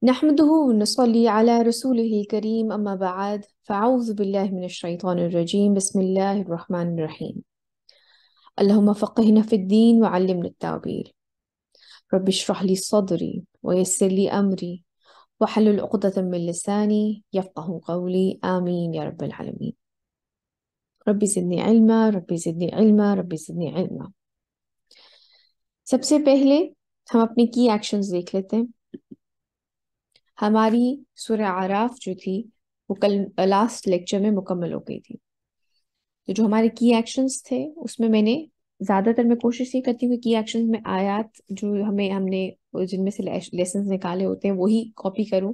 نحمده ونصلي على رسوله الكريم أما بعد فأعوذ بالله من الشيطان الرجيم بسم الله الرحمن الرحيم اللهم فقهنا في الدين وعلمنا التأويل رب اشرح لي صدري ويسر لي أمري واحلل عقدة من لساني يفقه قولي آمين يا رب العالمين رب زدني علما رب زدني علما رب زدنی علما۔ سب سے پہلے ہم اپنے کی ایکشنز دیکھ لیتے ہیں۔ ہماری سورہ اعراف جو تھی وہ کل لاسٹ لیکچر میں مکمل ہو گئی تھی۔ تو جو ہمارے کی ایکشنز تھے اس میں نے زیادہ تر میں کوشش یہ کرتی ہوں کہ کی ایکشنز میں آیات جو ہم نے جن میں سے لیسنز نکالے ہوتے ہیں وہی کاپی کروں۔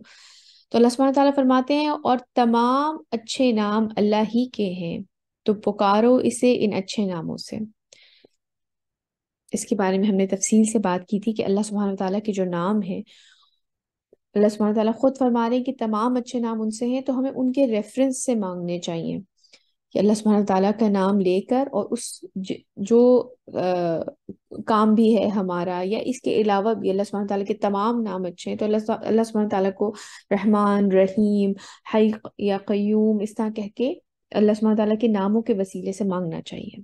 تو اللہ سبحانہ تعالیٰ فرماتے ہیں اور تمام اچھے نام اللہ ہی کے ہیں تو پکارو اسے ان اچھے ناموں سے۔ اس کے بارے میں ہم نے تفصیل سے بات کی تھی کہ اللہ سبحانہ تعالیٰ کے جو نام ہیں، اللہ سبحانہ تعالیٰ خود فرما رہے ہیں کہ تمام اچھے نام ان سے ہیں، تو ہمیں ان کے ریفرنس سے مانگنے چاہیے کہ اللہ سبحانہ تعالیٰ کا نام لے کر اور اس جو کام بھی ہے ہمارا یا اس کے علاوہ بھی اللہ سبحانہ تعالیٰ کے تمام نام اچھے ہیں، تو اللہ سبحانہ تعالیٰ کو رحمان، رحیم، حی یا قیوم اس طرح کہہ کے اللہ سبحانہ تعالیٰ کے ناموں کے وسیلے سے مانگنا چاہیے۔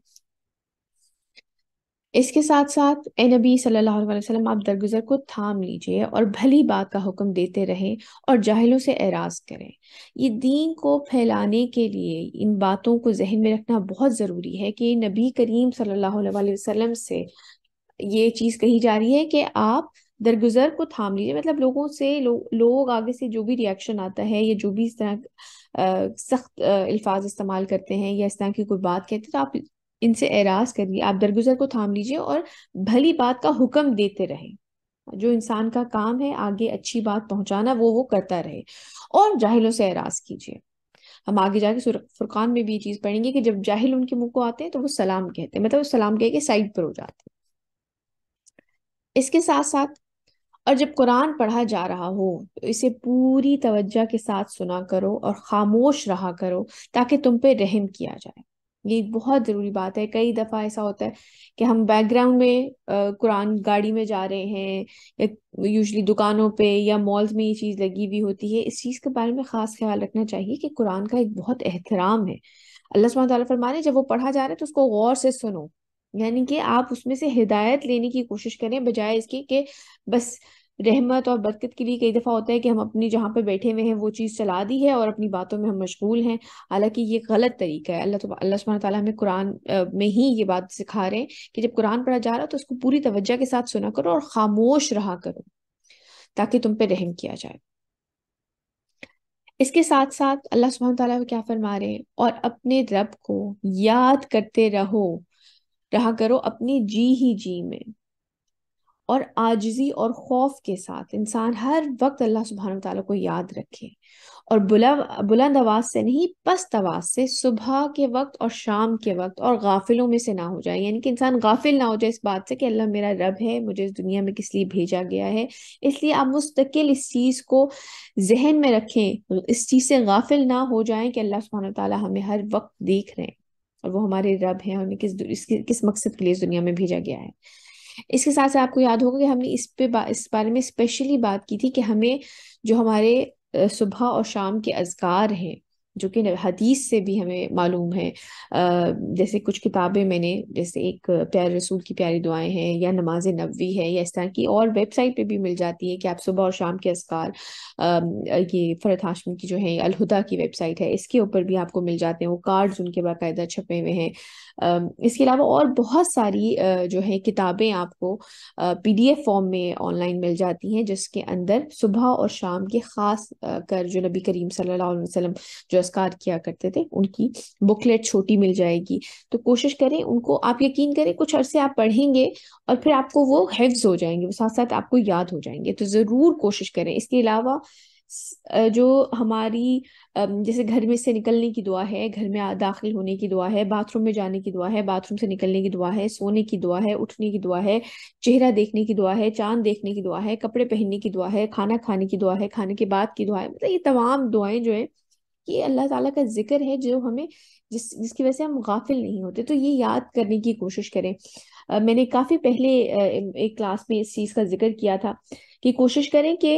اس کے ساتھ ساتھ اے نبی صلی اللہ علیہ وسلم آپ درگزر کو تھام لیجئے اور بھلی بات کا حکم دیتے رہیں اور جاہلوں سے اعراض کریں۔ یہ دین کو پھیلانے کے لیے ان باتوں کو ذہن میں رکھنا بہت ضروری ہے کہ نبی کریم صلی اللہ علیہ وسلم سے یہ چیز کہی جا رہی ہے کہ آپ درگزر کو تھام لیجئے، مطلب لوگوں سے لوگ آگے سے جو بھی ریاکشن آتا ہے یا جو بھی اس طرح سخت الفاظ استعمال کرتے ہیں یا اس طرح کی کوئی بات کہتے ہیں تو آپ ان سے اعراض کریے، آپ درگزر کو تھام لیجئے اور بھلی بات کا حکم دیتے رہیں۔ جو انسان کا کام ہے آگے اچھی بات پہنچانا وہ کرتا رہے اور جاہلوں سے اعراض کیجیے۔ ہم آگے جا کے سورہ فرقان میں بھی یہ چیز پڑھیں گے کہ جب جاہل ان کے منہ کو آتے ہیں تو وہ سلام کہتے ہیں، مطلب وہ سلام کہہ کے سائڈ پر ہو جاتے ہیں۔ اس کے ساتھ ساتھ اور جب قرآن پڑھا جا رہا ہو تو اسے پوری توجہ کے ساتھ سنا کرو اور خاموش رہا کرو تاکہ تم پہ رحم کیا جائے۔ یہ بہت ضروری بات ہے۔ کئی دفعہ ایسا ہوتا ہے کہ ہم بیک گراؤنڈ میں قرآن گاڑی میں جا رہے ہیں یا یوزلی دکانوں پہ یا مالز میں یہ چیز لگی ہوئی ہوتی ہے، اس چیز کے بارے میں خاص خیال رکھنا چاہیے کہ قرآن کا ایک بہت احترام ہے۔ اللہ سبحانہ تعالیٰ فرمانے ہیں جب وہ پڑھا جا رہا ہے تو اس کو غور سے سنو، یعنی کہ آپ اس میں سے ہدایت لینے کی کوشش کریں بجائے اس کی کہ بس رحمت اور برکت کے لیے کئی دفعہ ہوتا ہے کہ ہم اپنی جہاں پہ بیٹھے ہوئے ہیں وہ چیز چلا دی ہے اور اپنی باتوں میں ہم مشغول ہیں، حالانکہ یہ غلط طریقہ ہے۔ اللہ سبحانہ تعالیٰ ہمیں قرآن میں ہی یہ بات سکھا رہے ہیں کہ جب قرآن پڑھا جا رہا تو اس کو پوری توجہ کے ساتھ سنا کرو اور خاموش رہا کرو تاکہ تم پہ رحم کیا جائے۔ اس کے ساتھ ساتھ اللہ سبحانہ تعالیٰ کیا فرما رہے ہیں اور اپنے رب کو یاد کرتے رہا کرو اپنی جی ہی جی میں، اور عاجزی اور خوف کے ساتھ انسان ہر وقت اللہ سبحانہ وتعالیٰ کو یاد رکھے، اور بلند آواز سے نہیں پست آواز سے صبح کے وقت اور شام کے وقت، اور غافلوں میں سے نہ ہو جائے، یعنی کہ انسان غافل نہ ہو جائے اس بات سے کہ اللہ میرا رب ہے، مجھے اس دنیا میں کس لیے بھیجا گیا ہے۔ اس لیے آپ مستقل اس چیز کو ذہن میں رکھیں، اس چیز سے غافل نہ ہو جائیں کہ اللہ سبحانہ وتعالیٰ ہمیں ہر وقت دیکھ رہے ہیں اور وہ ہمارے رب ہیں، ہمیں کس مقصد کے لیے اس دنیا میں بھیجا گیا ہے۔ اس کے ساتھ آپ کو یاد ہوگا کہ ہم نے اس بارے میں اسپیشلی بات کی تھی کہ ہمیں جو ہمارے صبح اور شام کے اذکار ہیں جو کہ حدیث سے بھی ہمیں معلوم ہے، جیسے کچھ کتابیں میں نے جیسے ایک پیارے رسول کی پیاری دعائیں ہیں یا نماز نبوی ہے یا اس طرح کی، اور ویب سائٹ پہ بھی مل جاتی ہے کہ آپ صبح اور شام کے اذکار، یہ فرحت ہاشمی کی جو ہے الہدا کی ویب سائٹ ہے اس کے اوپر بھی آپ کو مل جاتے ہیں، وہ کارڈز ان کے باقاعدہ چھپے ہوئے ہیں۔ اس کے علاوہ اور بہت ساری جو ہے کتابیں آپ کو پی ڈی ایف فارم میں آن لائن مل جاتی ہیں جس کے اندر صبح اور شام کے خاص کر جو نبی کریم صلی اللہ علیہ وسلم جو اذکار کیا کرتے تھے ان کی بکلیٹ چھوٹی مل جائے گی۔ تو کوشش کریں ان کو، آپ یقین کریں کچھ عرصے آپ پڑھیں گے اور پھر آپ کو وہ حفظ ہو جائیں گے، وہ ساتھ ساتھ آپ کو یاد ہو جائیں گے، تو ضرور کوشش کریں۔ اس کے علاوہ جو ہماری جیسے گھر میں سے نکلنے کی دعا ہے، گھر میں داخل ہونے کی دعا ہے، باتھ روم میں جانے کی دعا ہے، باتھ روم سے نکلنے کی دعا ہے، سونے کی دعا ہے، اٹھنے کی دعا ہے، چہرہ دیکھنے کی دعا ہے، چاند دیکھنے کی دعا ہے، کپڑے پہننے کی دعا ہے، کھانا کھانے کی دعا ہے، کھانے کے بعد کی دعا ہے، مطلب یہ تمام دعائیں جو ہیں یہ اللہ تعالیٰ کا ذکر ہے جو ہمیں جس کی وجہ سے ہم غافل نہیں ہوتے، تو یہ یاد کرنے کی کوشش کریں۔ میں نے کافی پہلے ایک کلاس میں اس چیز کا ذکر کیا تھا کہ کوشش کریں کہ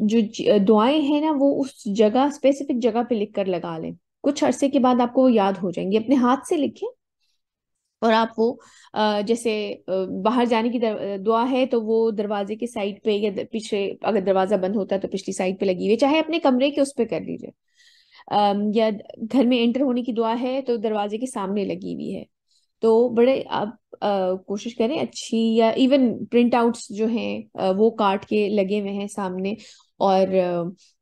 جو دعائیں ہیں نا وہ اس جگہ اسپیسیفک جگہ پہ لکھ کر لگا لیں. کچھ عرصے کے بعد آپ کو وہ یاد ہو جائیں گی. اپنے ہاتھ سے لکھیں اور آپ وہ جیسے باہر جانے کی دعا ہے تو وہ دروازے کے سائڈ پہ یا پیچھے، اگر دروازہ بند ہوتا ہے تو پچھلی سائڈ پہ لگی ہوئی ہے، چاہے اپنے کمرے کے اس پہ کر لیجیے. یا گھر میں انٹر ہونے کی دعا ہے تو دروازے کے سامنے لگی ہوئی ہے. تو بڑے آپ کوشش کریں اچھی، یا ایون پرنٹ آؤٹس جو ہیں وہ کاٹ کے لگے ہوئے ہیں سامنے، اور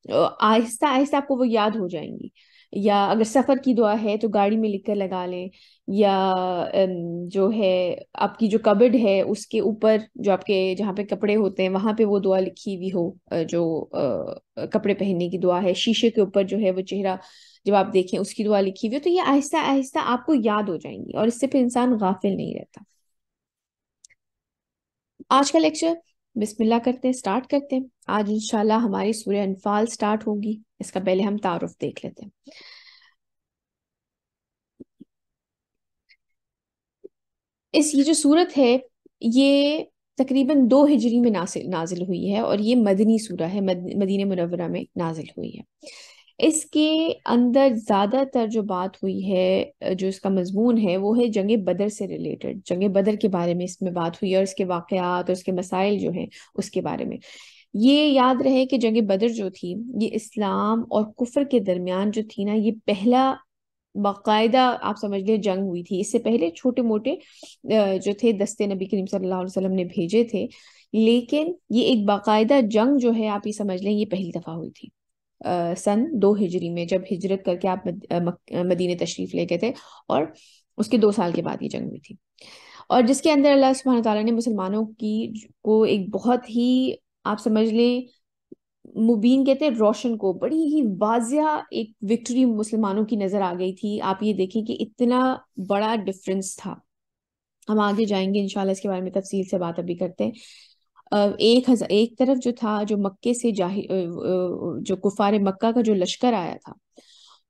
آہستہ آہستہ آپ کو وہ یاد ہو جائیں گی. یا اگر سفر کی دعا ہے تو گاڑی میں لکھ کر لگا لیں. یا جو ہے آپ کی جو کبڈ ہے اس کے اوپر جو آپ کے جہاں پہ کپڑے ہوتے ہیں وہاں پہ وہ دعا لکھی ہوئی ہو، جو کپڑے پہننے کی دعا ہے. شیشے کے اوپر جو ہے وہ چہرہ جب آپ دیکھیں اس کی دعا لکھی ہوئی ہے، تو یہ آہستہ آہستہ آپ کو یاد ہو جائیں گی اور اس سے پھر انسان غافل نہیں رہتا. آج کا لیکچر بسم اللہ کرتے ہیں، سٹارٹ کرتے ہیں. آج انشاءاللہ ہماری سورہ انفال سٹارٹ ہوگی. اس کا پہلے ہم تعارف دیکھ لیتے ہیں. یہ جو سورت ہے یہ تقریباً 2 ہجری میں نازل ہوئی ہے، اور یہ مدنی سورہ ہے، مدینہ منورہ میں نازل ہوئی ہے. اس کے اندر زیادہ تر جو بات ہوئی ہے، جو اس کا مضمون ہے وہ ہے جنگ بدر سے ریلیٹڈ. جنگ بدر کے بارے میں اس میں بات ہوئی ہے، اور اس کے واقعات اور اس کے مسائل جو ہیں اس کے بارے میں. یہ یاد رہے کہ جنگ بدر جو تھی یہ اسلام اور کفر کے درمیان جو تھی نا، یہ پہلا باقاعدہ آپ سمجھ لیں جنگ ہوئی تھی. اس سے پہلے چھوٹے موٹے جو تھے دستے نبی کریم صلی اللہ علیہ وسلم نے بھیجے تھے، لیکن یہ ایک باقاعدہ جنگ جو ہے آپ یہ سمجھ لیں یہ پہلی دفعہ ہوئی تھی. سن 2 ہجری میں جب ہجرت کر کے آپ مدینے تشریف لے گئے تھے، اور اس کے 2 سال کے بعد یہ جنگ ہوئی تھی. اور جس کے اندر اللہ سبحانہ تعالیٰ نے مسلمانوں کی کو ایک بہت ہی آپ سمجھ لیں مبین کہتے ہیں روشن کو، بڑی ہی واضح ایک وکٹری مسلمانوں کی نظر آ گئی تھی. آپ یہ دیکھیں کہ اتنا بڑا ڈفرنس تھا. ہم آگے جائیں گے انشاءاللہ اس کے بارے میں تفصیل سے بات ابھی کرتے ہیں. ایک طرف جو تھا، جو مکے سے جو کفار مکہ کا جو لشکر آیا تھا،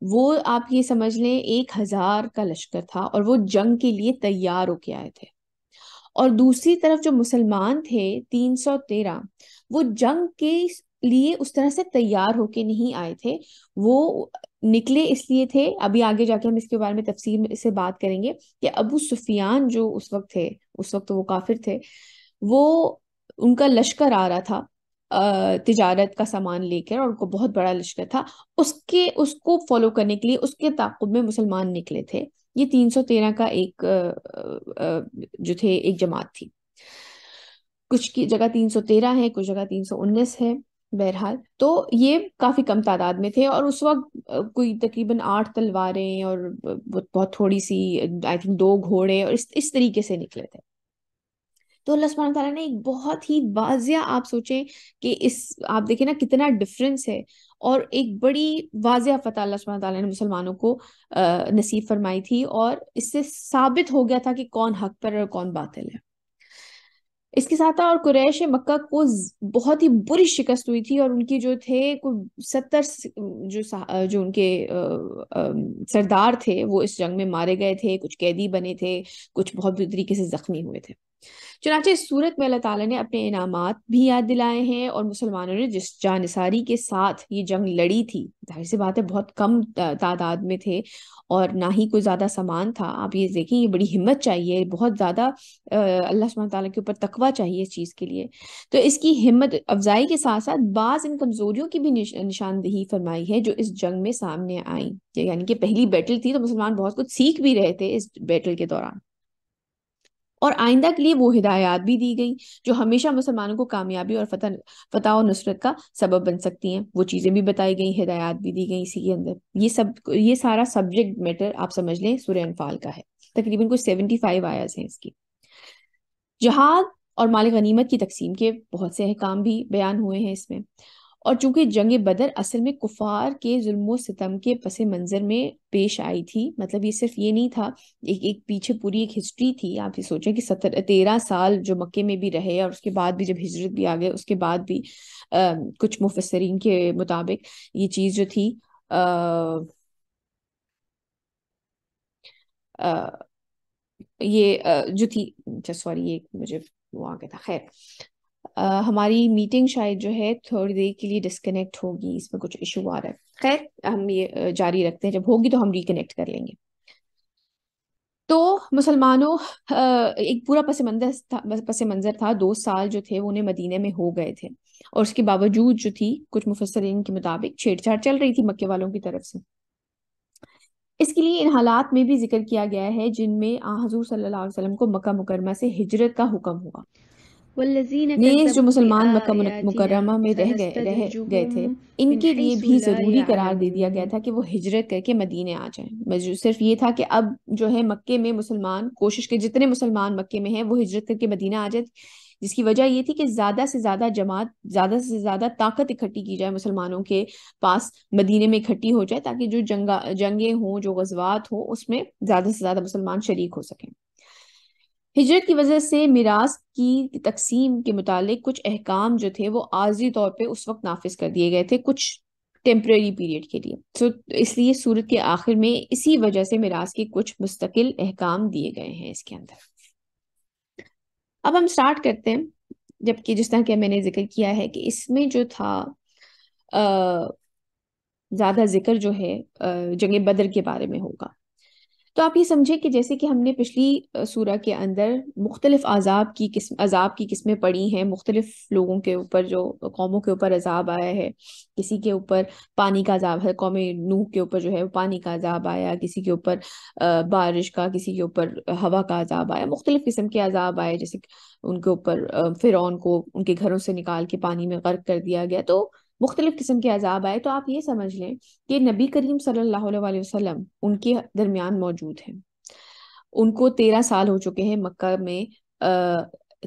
وہ آپ یہ سمجھ لیں 1,000 کا لشکر تھا، اور وہ جنگ کے لیے تیار ہو کے آئے تھے. اور دوسری طرف جو مسلمان تھے 313، وہ جنگ کے لیے اس طرح سے تیار ہو کے نہیں آئے تھے. وہ نکلے اس لیے تھے، ابھی آگے جا کے ہم اس کے بارے میں تفصیل سے بات کریں گے، کہ ابو سفیان جو اس وقت تھے، اس وقت وہ کافر تھے، وہ ان کا لشکر آ رہا تھا تجارت کا سامان لے کر، اور ان کو بہت بڑا لشکر تھا. اس کو فالو کرنے کے لیے اس کے تعاقب میں مسلمان نکلے تھے. یہ 313 کا ایک جو تھے ایک جماعت تھی. کچھ کی جگہ 313 ہے، کچھ جگہ 319 ہے. بہرحال تو یہ کافی کم تعداد میں تھے، اور اس وقت کوئی تقریباً 8 تلواریں اور بہت تھوڑی سی آئی تھنک 2 گھوڑے، اور اس طریقے سے نکلے تھے. تو اللہ سبحانہ تعالیٰ نے ایک بہت ہی واضح آپ سوچیں کہ آپ دیکھیں نا کتنا ڈفرینس ہے، اور ایک بڑی واضح فتح اللہ سبحانہ تعالیٰ نے مسلمانوں کو نصیب فرمائی تھی، اور اس سے ثابت ہو گیا تھا کہ کون حق پر اور کون باطل ہے. اس کے ساتھ اور قریش مکہ کو بہت ہی بری شکست ہوئی تھی، اور ان کی جو تھے کوئی 70 جو ان کے سردار تھے وہ اس جنگ میں مارے گئے تھے. کچھ قیدی بنے تھے، کچھ بہت بری طریقے سے زخمی ہوئے تھے. چنانچہ اس صورت میں اللہ تعالیٰ نے اپنے انعامات بھی یاد دلائے ہیں، اور مسلمانوں نے جس جانثاری کے ساتھ یہ جنگ لڑی تھی، ظاہر سی بات ہے بہت کم تعداد میں تھے، اور نہ ہی کوئی زیادہ سامان تھا. آپ یہ دیکھیں یہ بڑی ہمت چاہیے، بہت زیادہ اللہ سبحانہ تعالیٰ کے اوپر تقویٰ چاہیے اس چیز کے لیے. تو اس کی ہمت افزائی کے ساتھ ساتھ بعض ان کمزوریوں کی بھی نشاندہی فرمائی ہے جو اس جنگ میں سامنے آئیں. یعنی کہ پہلی بیٹل تھی تو مسلمان بہت کچھ سیکھ بھی رہے تھے اس بیٹل کے دوران، اور آئندہ کے لیے وہ ہدایات بھی دی گئی جو ہمیشہ مسلمانوں کو کامیابی اور فتح و نصرت کا سبب بن سکتی ہیں. وہ چیزیں بھی بتائی گئی، ہدایات بھی دی گئی اسی کے اندر. یہ سارا سبجیکٹ میٹر آپ سمجھ لیں سورہ انفال کا ہے. تقریباً کچھ 75 آیات ہیں اس کی. جہاد اور مال غنیمت کی تقسیم کے بہت سے احکام بھی بیان ہوئے ہیں اس میں. اور چونکہ جنگ بدر اصل میں کفار کے ظلم و ستم کے پس منظر میں پیش آئی تھی، مطلب یہ صرف یہ نہیں تھا، ایک پیچھے پوری ایک ہسٹری تھی. آپ یہ سوچیں کہ 13 سال جو مکے میں بھی رہے، اور اس کے بعد بھی جب ہجرت بھی آ گئے اس کے بعد بھی کچھ مفسرین کے مطابق یہ چیز جو تھی یہ جو تھی، اچھا سوری یہ مجھے وہ آ گیا تھا، خیر ہماری میٹنگ شاید جو ہے تھوڑی دیر کے لیے ڈسکنیکٹ ہوگی، اس میں کچھ ایشو آ رہا ہے. خیر ہم یہ جاری رکھتے ہیں، جب ہوگی تو ہم ریکنیکٹ کر لیں گے. تو مسلمانوں ایک پورا پس منظر تھا. 2 سال جو تھے وہ انہیں مدینے میں ہو گئے تھے، اور اس کے باوجود جو تھی کچھ مفسرین کے مطابق چھیڑ چھاڑ چل رہی تھی مکے والوں کی طرف سے. اس کے لیے ان حالات میں بھی ذکر کیا گیا ہے جن میں حضور صلی اللہ علیہ وسلم کو مکہ مکرمہ سے ہجرت کا حکم ہوا. والذین نیز جو کذبوا مسلمان مکہ بآیاتنا مکرمہ میں رہ گئے تھے، سنستدرجهم ان من کے لیے حیث بھی لا ضروری قرار دے دیا گیا يعلمون. تھا کہ وہ ہجرت کر کے مدینے آ جائیں. صرف یہ تھا کہ اب جو ہے مکے میں مسلمان کوشش کے جتنے مسلمان مکے میں ہیں وہ ہجرت کر کے مدینہ آ جائیں، جس کی وجہ یہ تھی کہ زیادہ سے زیادہ جماعت، زیادہ سے زیادہ طاقت اکٹھی کی جائے مسلمانوں کے پاس، مدینے میں اکٹھی ہو جائے، تاکہ جو جنگیں ہوں، جو غزوات ہوں، اس میں زیادہ سے زیادہ مسلمان شریک ہو سکیں. ہجرت کی وجہ سے میراث کی تقسیم کے متعلق کچھ احکام جو تھے وہ عارضی طور پہ اس وقت نافذ کر دیے گئے تھے، کچھ ٹیمپریری پیریڈ کے لیے. اس لیے سورت کے آخر میں اسی وجہ سے میراث کے کچھ مستقل احکام دیے گئے ہیں اس کے اندر. اب ہم سٹارٹ کرتے ہیں، جبکہ جس طرح کہ میں نے ذکر کیا ہے کہ اس میں جو تھا زیادہ ذکر جو ہے جنگ بدر کے بارے میں ہوگا. تو آپ یہ سمجھے کہ جیسے کہ ہم نے پچھلی سورہ کے اندر مختلف عذاب کی قسمیں پڑھی ہیں، مختلف لوگوں کے اوپر، جو قوموں کے اوپر عذاب آیا ہے. کسی کے اوپر پانی کا عذاب ہے، قوم نوح کے اوپر جو ہے پانی کا عذاب آیا، کسی کے اوپر بارش کا، کسی کے اوپر ہوا کا عذاب آیا، مختلف قسم کے عذاب آئے. جیسے ان کے اوپر فرعون کو ان کے گھروں سے نکال کے پانی میں غرق کر دیا گیا. تو مختلف قسم کے عذاب آئے. تو آپ یہ سمجھ لیں کہ نبی کریم صلی اللہ علیہ وسلم ان کے درمیان موجود ہیں. ان کو 13 سال ہو چکے ہیں مکہ میں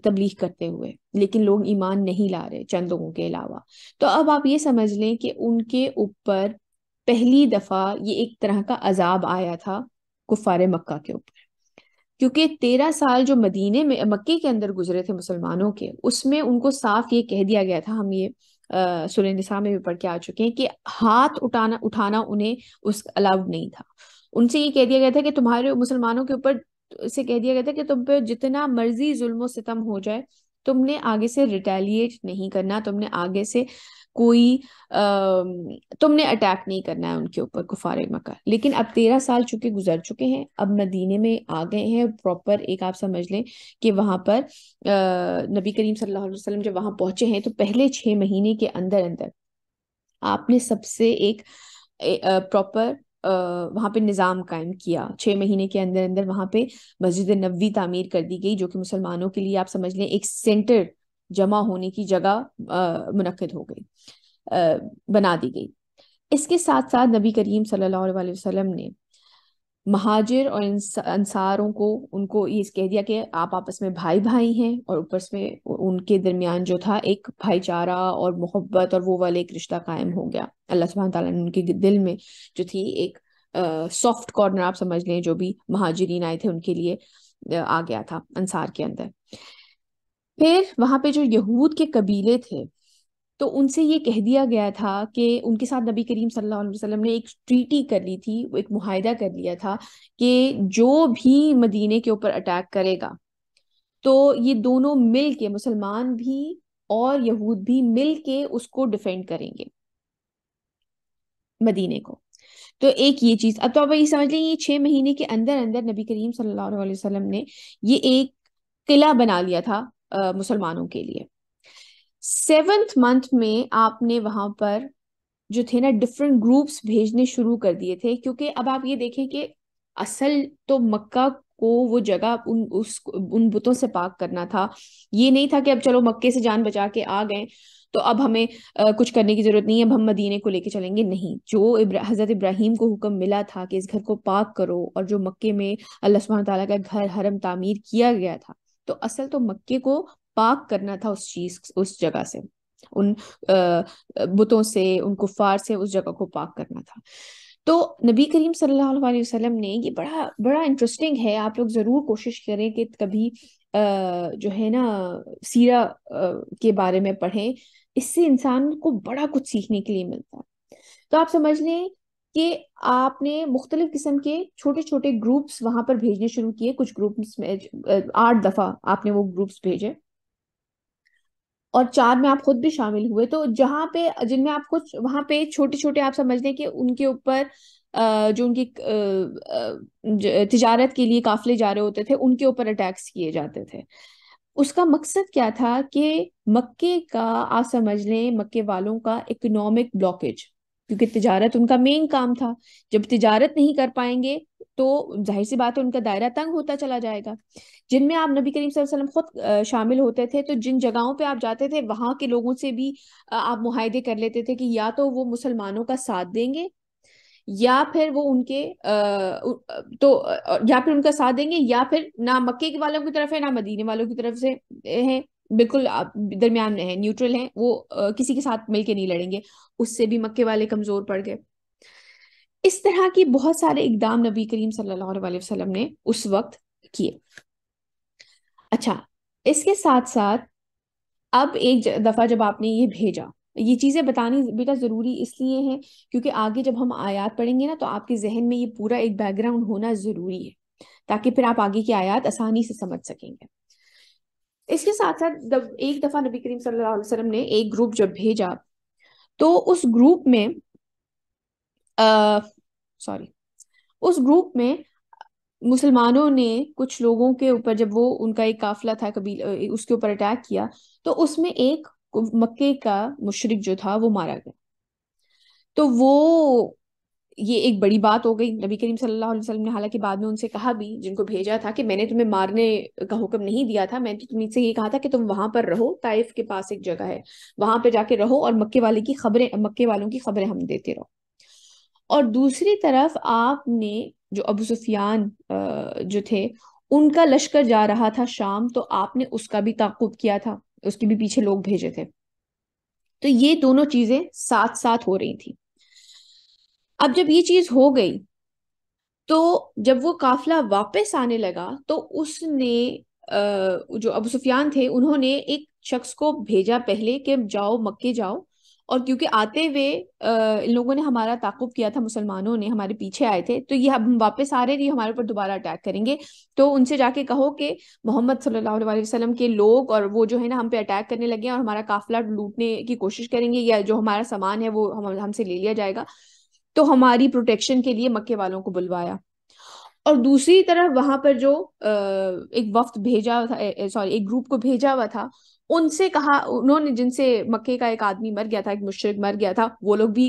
تبلیغ کرتے ہوئے، لیکن لوگ ایمان نہیں لا رہے چند لوگوں کے علاوہ. تو اب آپ یہ سمجھ لیں کہ ان کے اوپر پہلی دفعہ یہ ایک طرح کا عذاب آیا تھا کفار مکہ کے اوپر، کیونکہ 13 سال جو مدینے میں مکے کے اندر گزرے تھے مسلمانوں کے، اس میں ان کو صاف یہ کہہ دیا گیا تھا، ہم یہ سورہ نساء میں بھی پڑھ کے آ چکے ہیں، کہ ہاتھ اٹھانا انہیں اس الاؤڈ نہیں تھا. ان سے یہ کہہ دیا گیا تھا کہ تمہارے مسلمانوں کے اوپر سے کہہ دیا گیا تھا کہ تم پہ جتنا مرضی ظلم و ستم ہو جائے، تم نے آگے سے ریٹیلیٹ نہیں کرنا، تم نے آگے سے کوئی تم نے اٹیک نہیں کرنا ہے ان کے اوپر کفار مکہ. لیکن اب 13 سال چکے گزر چکے ہیں، اب مدینے میں آ گئے ہیں پراپر. ایک آپ سمجھ لیں کہ وہاں پر نبی کریم صلی اللہ علیہ وسلم جب وہاں پہنچے ہیں تو پہلے 6 مہینے کے اندر اندر آپ نے سب سے ایک پراپر وہاں پہ نظام قائم کیا. 6 مہینے کے اندر اندر وہاں پہ مسجد نبوی تعمیر کر دی گئی، جو کہ مسلمانوں کے لیے آپ سمجھ لیں ایک سینٹر، جمع ہونے کی جگہ منعقد ہو گئی، بنا دی گئی. اس کے ساتھ ساتھ نبی کریم صلی اللہ علیہ وسلم نے مہاجر اور انصاروں کو، ان کو یہ کہہ دیا کہ آپ آپس میں بھائی بھائی ہیں، اور اوپر میں ان کے درمیان جو تھا ایک بھائی چارہ اور محبت اور وہ والے ایک رشتہ قائم ہو گیا. اللہ سبحانہ تعالیٰ نے ان کے دل میں جو تھی ایک سافٹ کارنر آپ سمجھ لیں، جو بھی مہاجرین آئے تھے ان کے لیے آ گیا تھا انصار کے اندر. پھر وہاں پہ جو یہود کے قبیلے تھے، تو ان سے یہ کہہ دیا گیا تھا کہ ان کے ساتھ نبی کریم صلی اللہ علیہ وسلم نے ایک ٹریٹی کر لی تھی، ایک معاہدہ کر لیا تھا کہ جو بھی مدینے کے اوپر اٹیک کرے گا تو یہ دونوں مل کے، مسلمان بھی اور یہود بھی مل کے اس کو ڈیفینڈ کریں گے مدینے کو. تو ایک یہ چیز. اب تو آپ یہ سمجھ لیں یہ 6 مہینے کے اندر اندر نبی کریم صلی اللہ علیہ وسلم نے یہ ایک قلعہ بنا لیا تھا مسلمانوں کے لیے. 7th منتھ میں آپ نے وہاں پر جو تھے نا ڈفرینٹ گروپس بھیجنے شروع کر دیے تھے، کیونکہ اب آپ یہ دیکھیں کہ اصل تو مکہ کو وہ جگہ ان بتوں سے پاک کرنا تھا. یہ نہیں تھا کہ اب چلو مکے سے جان بچا کے آ گئے تو اب ہمیں کچھ کرنے کی ضرورت نہیں ہے، اب ہم مدینے کو لے کے چلیں گے. نہیں، جو حضرت ابراہیم کو حکم ملا تھا کہ اس گھر کو پاک کرو، اور جو مکے میں اللہ سبحانہ تعالیٰ کا گھر حرم تعمیر کیا گیا تھا، تو اصل تو مکے کو پاک کرنا تھا اس جگہ سے، ان بتوں سے، ان کفار سے اس جگہ کو پاک کرنا تھا. تو نبی کریم صلی اللہ علیہ وسلم نے یہ بڑا بڑا انٹرسٹنگ ہے، آپ لوگ ضرور کوشش کریں کہ کبھی جو ہے نا سیرہ کے بارے میں پڑھیں، اس سے انسان کو بڑا کچھ سیکھنے کے لیے ملتا ہے. تو آپ سمجھ لیں کہ آپ نے مختلف قسم کے چھوٹے چھوٹے گروپس وہاں پر بھیجنے شروع کیے. کچھ گروپس میں 8 دفعہ آپ نے وہ گروپس بھیجے. اور 4 میں آپ خود بھی شامل ہوئے. تو جہاں پہ جن میں آپ خود وہاں پہ چھوٹے چھوٹے آپ سمجھ لیں کہ ان کے اوپر جو ان کی تجارت کے لیے قافلے جا رہے ہوتے تھے ان کے اوپر اٹیکس کیے جاتے تھے. اس کا مقصد کیا تھا کہ مکے کا آپ سمجھ لیں مکے والوں کا اکنامک بلاکیج، کیونکہ تجارت ان کا مین کام تھا. جب تجارت نہیں کر پائیں گے تو ظاہر سی بات ہے ان کا دائرہ تنگ ہوتا چلا جائے گا. جن میں آپ نبی کریم صلی اللہ علیہ وسلم خود شامل ہوتے تھے، تو جن جگہوں پہ آپ جاتے تھے وہاں کے لوگوں سے بھی آپ معاہدے کر لیتے تھے کہ یا تو وہ مسلمانوں کا ساتھ دیں گے، یا پھر وہ ان کے تو یا پھر ان کا ساتھ دیں گے، یا پھر نہ مکے کے والوں کی طرف ہے نہ مدینے والوں کی طرف سے ہیں، بالکل درمیان میں ہیں، نیوٹرل ہیں وہ، کسی کے ساتھ مل کے نہیں لڑیں گے. اس سے بھی مکے والے کمزور پڑ گئے. اس طرح کی بہت سارے اقدام نبی کریم صلی اللہ علیہ وسلم نے اس وقت کیے. اچھا، اس کے ساتھ ساتھ اب ایک دفعہ جب آپ نے یہ بھیجا، یہ چیزیں بتانی بیٹا ضروری اس لیے ہیں کیونکہ آگے جب ہم آیات پڑھیں گے نا تو آپ کے ذہن میں یہ پورا ایک بیک گراؤنڈ ہونا ضروری ہے تاکہ پھر آپ آگے کی آیات آسانی سے سمجھ سکیں گے. اس کے ساتھ ساتھ جب ایک دفعہ نبی کریم صلی اللہ علیہ وسلم نے ایک گروپ جب بھیجا تو اس گروپ میں سوری اس گروپ میں مسلمانوں نے کچھ لوگوں کے اوپر، جب وہ ان کا ایک قافلہ تھا قبیل اس کے اوپر اٹیک کیا تو اس میں ایک مکے کا مشرک جو تھا وہ مارا گیا. تو وہ یہ ایک بڑی بات ہو گئی. نبی کریم صلی اللہ علیہ وسلم نے حالانکہ بعد میں ان سے کہا بھی جن کو بھیجا تھا کہ میں نے تمہیں مارنے کا حکم نہیں دیا تھا، میں نے تم سے یہ کہا تھا کہ تم وہاں پر رہو، طائف کے پاس ایک جگہ ہے وہاں پہ جا کے رہو اور مکے والے کی خبریں، مکے والوں کی خبریں ہم دیتے رہو. اور دوسری طرف آپ نے جو ابو سفیان جو تھے ان کا لشکر جا رہا تھا شام، تو آپ نے اس کا بھی تعاقب کیا تھا، اس کے بھی پیچھے لوگ بھیجے تھے. تو یہ دونوں چیزیں ساتھ ساتھ ہو رہی تھی. اب جب یہ چیز ہو گئی تو جب وہ قافلہ واپس آنے لگا تو اس نے جو ابو سفیان تھے انہوں نے ایک شخص کو بھیجا پہلے کہ جاؤ مکے جاؤ، اور کیونکہ آتے ہوئے ان لوگوں نے ہمارا تعاقب کیا تھا، مسلمانوں نے ہمارے پیچھے آئے تھے، تو یہ ہم واپس آ رہے ہیں، یہ ہمارے اوپر دوبارہ اٹیک کریں گے، تو ان سے جا کے کہو کہ محمد صلی اللہ علیہ وسلم کے لوگ اور وہ جو ہے نا ہم پہ اٹیک کرنے لگے ہیں اور ہمارا قافلہ لوٹنے کی کوشش کریں گے، یا جو ہمارا سامان ہے وہ ہم سے لے لیا جائے گا. تو ہماری پروٹیکشن کے لیے مکے والوں کو بلوایا. اور دوسری طرف وہاں پر جو ایک وفد بھیجا تھا، سوری ایک گروپ کو بھیجا ہوا تھا، ان سے کہا، انہوں نے جن سے مکے کا ایک آدمی مر گیا تھا، ایک مشرک مر گیا تھا، وہ لوگ بھی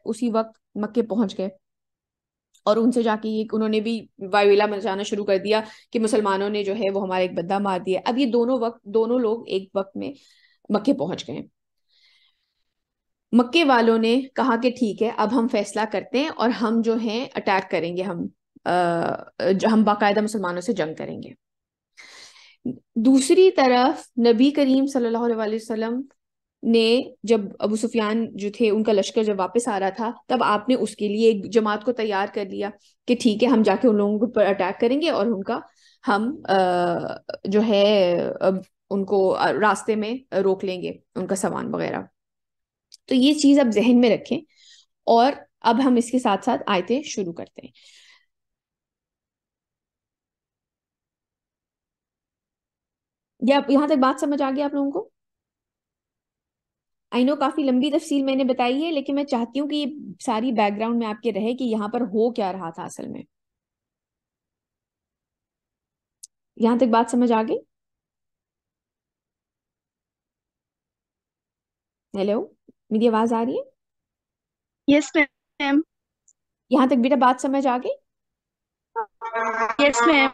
اسی وقت مکے پہنچ گئے اور ان سے جا کے انہوں نے بھی وائویلا مچانا شروع کر دیا کہ مسلمانوں نے جو ہے وہ ہمارا ایک بندہ مار دیا. اب یہ دونوں لوگ ایک وقت میں مکے پہنچ گئے. مکے والوں نے کہا کہ ٹھیک ہے اب ہم فیصلہ کرتے ہیں اور ہم جو ہیں اٹیک کریں گے، ہم باقاعدہ مسلمانوں سے جنگ کریں گے. دوسری طرف نبی کریم صلی اللہ علیہ وسلم نے جب ابو سفیان جو تھے ان کا لشکر جب واپس آ رہا تھا تب آپ نے اس کے لیے ایک جماعت کو تیار کر لیا کہ ٹھیک ہے ہم جا کے ان لوگوں پر اٹیک کریں گے اور ان کا ہم جو ہے ان کو راستے میں روک لیں گے، ان کا سامان وغیرہ. تو یہ چیز اب ذہن میں رکھیں اور اب ہم اس کے ساتھ ساتھ آیتیں شروع کرتے ہیں. یا یہاں تک بات سمجھ آ گئی آپ لوگوں کو؟ آئی نو کافی لمبی تفصیل میں نے بتائی ہے، لیکن میں چاہتی ہوں کہ یہ ساری بیک گراؤنڈ میں آپ کے رہے کہ یہاں پر ہو کیا رہا تھا اصل میں. یہاں تک بات سمجھ آ گئی؟ ہیلو، میری آواز آ رہی ہے؟ یس میم. یہاں تک بیٹا بات سمجھ آ گئی؟ یس میم.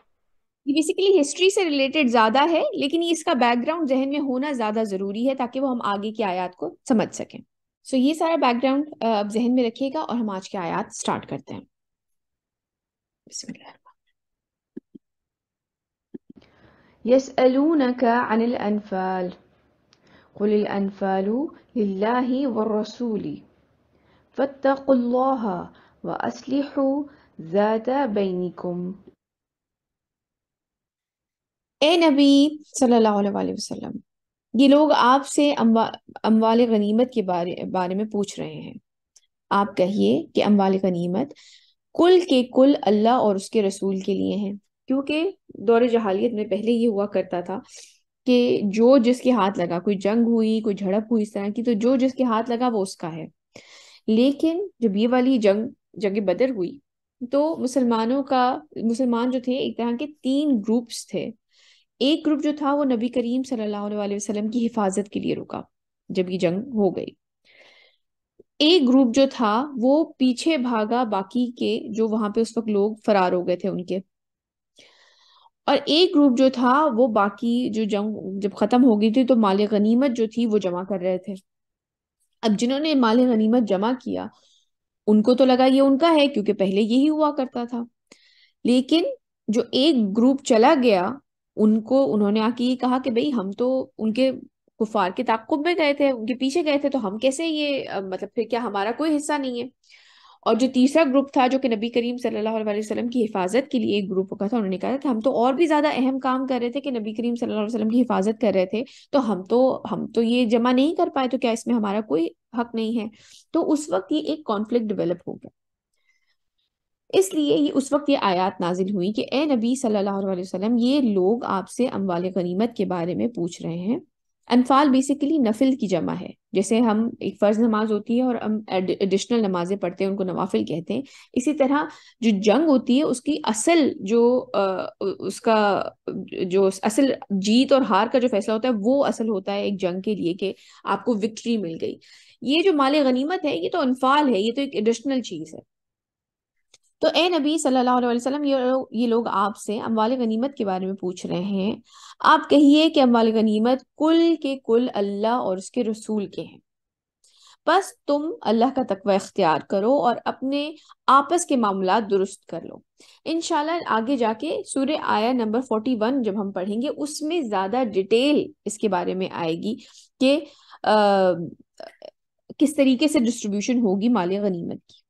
یہ بیسیکلی ہسٹری سے ریلیٹڈ زیادہ ہے، لیکن یہ اس کا بیک گراؤنڈ ذہن میں ہونا زیادہ ضروری ہے تاکہ وہ ہم آگے کی آیات کو سمجھ سکیں. سو یہ سارا بیک گراؤنڈ اب ذہن میں رکھیے گا اور ہم آج کی آیات سٹارٹ کرتے ہیں. بسم اللہ. يسألونك عن الأنفال قل الأنفال لله والرسول فاتقوا الله وأصلحوا ذات بينكم. اے نبی صلی اللہ علیہ وسلم، یہ لوگ آپ سے اموال غنیمت کے بارے میں پوچھ رہے ہیں. آپ کہیے کہ اموال غنیمت کل کے کل اللہ اور اس کے رسول کے لیے ہیں، کیونکہ دور جہالیت میں پہلے یہ ہوا کرتا تھا کہ جو جس کے ہاتھ لگا، کوئی جنگ ہوئی، کوئی جھڑپ ہوئی اس طرح کی، تو جو جس کے ہاتھ لگا وہ اس کا ہے. لیکن جب یہ والی جنگ بدر ہوئی تو مسلمان جو تھے ایک طرح کے تین گروپس تھے. ایک گروپ جو تھا وہ نبی کریم صلی اللہ علیہ وسلم کی حفاظت کے لیے رکا جب یہ جنگ ہو گئی. ایک گروپ جو تھا وہ پیچھے بھاگا باقی کے جو وہاں پہ اس وقت لوگ فرار ہو گئے تھے ان کے. اور ایک گروپ جو تھا وہ باقی جو جنگ جب ختم ہو گئی تھی تو مال غنیمت جو تھی وہ جمع کر رہے تھے. اب جنہوں نے مال غنیمت جمع کیا ان کو تو لگا یہ ان کا ہے کیونکہ پہلے یہی ہوا کرتا تھا. لیکن جو ایک گروپ چلا گیا انہوں نے آ کے یہ کہا کہ بھئی ہم تو ان کے کفار کے تعاقب میں گئے تھے، ان کے پیچھے گئے تھے، تو ہم کیسے یہ مطلب پھر کیا ہمارا کوئی حصہ نہیں ہے. اور جو تیسرا گروپ تھا جو کہ نبی کریم صلی اللہ علیہ وسلم کی حفاظت کے لیے ایک گروپ کا تھا، انہوں نے کہا کہ ہم تو اور بھی زیادہ اہم کام کر رہے تھے کہ نبی کریم صلی اللہ علیہ وسلم کی حفاظت کر رہے تھے، تو ہم تو یہ جمع نہیں کر پائے، تو کیا اس میں ہمارا کوئی حق نہیں ہے. تو اس وقت یہ ایک کانفلکٹ ڈیولپ ہو گیا. اس لیے اس وقت یہ آیات نازل ہوئی کہ اے نبی صلی اللہ علیہ وسلم، یہ لوگ آپ سے اموال غنیمت کے بارے میں پوچھ رہے ہیں. انفال بیسیکلی نفل کی جمع ہے. جیسے ہم ایک فرض نماز ہوتی ہے اور ہم ایڈیشنل نمازیں پڑھتے ہیں ان کو نوافل کہتے ہیں، اسی طرح جو جنگ ہوتی ہے اس کی اصل اس کا جو اصل جیت اور ہار کا جو فیصلہ ہوتا ہے وہ اصل ہوتا ہے ایک جنگ کے لیے کہ آپ کو وکٹری مل گئی. یہ جو مال غنیمت ہے یہ تو انفال ہے، یہ تو ایک ایڈیشنل چیز ہے. تو اے نبی صلی اللہ علیہ وسلم، یہ لوگ آپ سے اموال غنیمت کے بارے میں پوچھ رہے ہیں. آپ کہیے کہ اموال غنیمت کل کے کل اللہ اور اس کے رسول کے ہیں، بس تم اللہ کا تقوی اختیار کرو اور اپنے آپس کے معاملات درست کر لو. انشاءاللہ آگے جا کے سورہ آیہ نمبر 41 جب ہم پڑھیں گے اس میں زیادہ ڈیٹیل اس کے بارے میں آئے گی کہ کس طریقے سے ڈسٹریبیوشن ہوگی مال غنیمت کی.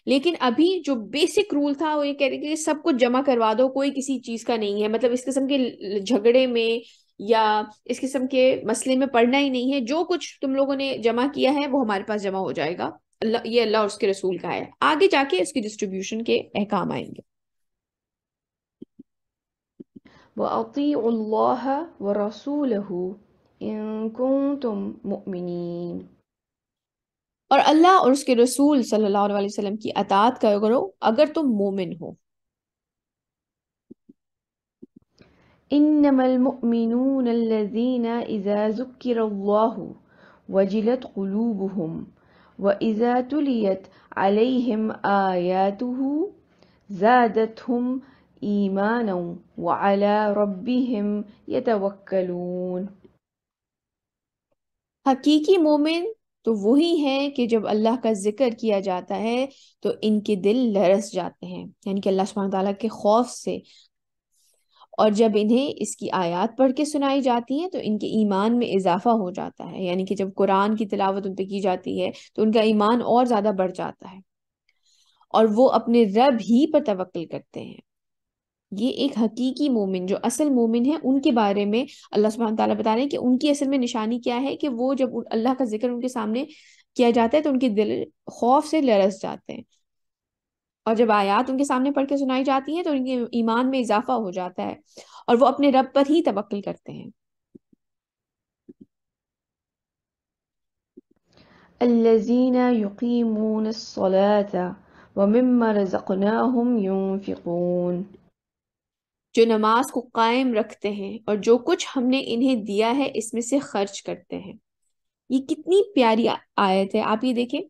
لیکن ابھی جو بیسک رول تھا وہ یہ کہہ رہے کہ سب کچھ جمع کروا دو، کوئی کسی چیز کا نہیں ہے، مطلب اس قسم کے جھگڑے میں یا اس قسم کے مسئلے میں پڑنا ہی نہیں ہے. جو کچھ تم لوگوں نے جمع کیا ہے وہ ہمارے پاس جمع ہو جائے گا، یہ اللہ اور اس کے رسول کا ہے. آگے جا کے اس کی ڈسٹریبیوشن کے احکام آئیں گے. وَأَطِيعُوا اللَّهَ وَرَسُولَهُ إِن كُنتُم مُؤْمِنِينَ. اور اللہ اور اس کے رسول صلی اللہ علیہ وسلم کی اطاعت کرو اگر تم مومن ہو. إِنَّمَا الْمُؤْمِنُونَ الَّذِينَ إِذَا ذُكِّرَ اللَّهُ وَجِلَتْ قُلُوبُهُمْ وَإِذَا تُلِيَتْ عَلَيْهِمْ آيَاتُهُ زَادَتْهُمْ إِيمَانًا وَعَلَى رَبِّهِمْ يَتَوَكَّلُونَ. حقیقی مومن تو وہی ہیں کہ جب اللہ کا ذکر کیا جاتا ہے تو ان کے دل لرز جاتے ہیں، یعنی کہ اللہ سبحانہ تعالیٰ کے خوف سے. اور جب انہیں اس کی آیات پڑھ کے سنائی جاتی ہیں تو ان کے ایمان میں اضافہ ہو جاتا ہے، یعنی کہ جب قرآن کی تلاوت ان پہ کی جاتی ہے تو ان کا ایمان اور زیادہ بڑھ جاتا ہے اور وہ اپنے رب ہی پر توکل کرتے ہیں. یہ ایک حقیقی مومن جو اصل مومن ہے ان کے بارے میں اللہ سبحانہ تعالیٰ بتا رہے ہیں کہ ان کی اصل میں نشانی کیا ہے کہ وہ جب اللہ کا ذکر ان کے سامنے کیا جاتا ہے تو ان کے دل خوف سے لرز جاتے ہیں، اور جب آیات ان کے سامنے پڑھ کے سنائی جاتی ہیں تو ان کے ایمان میں اضافہ ہو جاتا ہے اور وہ اپنے رب پر ہی توکل کرتے ہیں. الذين يقيمون الصلاة ومما رزقناهم ينفقون. جو نماز کو قائم رکھتے ہیں اور جو کچھ ہم نے انہیں دیا ہے اس میں سے خرچ کرتے ہیں. یہ کتنی پیاری آیت ہے. آپ یہ دیکھیں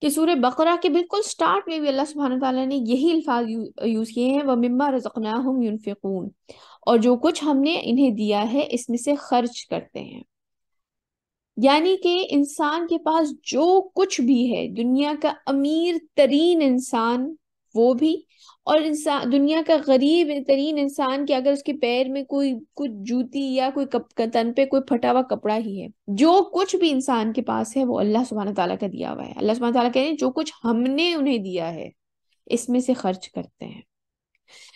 کہ سورہ بقرہ کے بالکل سٹارٹ میں بھی اللہ سبحانہ تعالیٰ نے یہی الفاظ یوز کیے ہیں، وَمِمَّا رَزَقْنَاهُمْ يُنْفِقُونَ، اور جو کچھ ہم نے انہیں دیا ہے اس میں سے خرچ کرتے ہیں. یعنی کہ انسان کے پاس جو کچھ بھی ہے، دنیا کا امیر ترین انسان وہ بھی، اور دنیا کا غریب ترین انسان کہ اگر اس کے پیر میں کوئی جوتی یا کوئی تن پہ کوئی پھٹا ہوا کپڑا ہی ہے، جو کچھ بھی انسان کے پاس ہے وہ اللہ سبحانہ تعالیٰ کا دیا ہوا ہے. اللہ سبحانہ تعالیٰ کہتے ہیں جو کچھ ہم نے انہیں دیا ہے اس میں سے خرچ کرتے ہیں.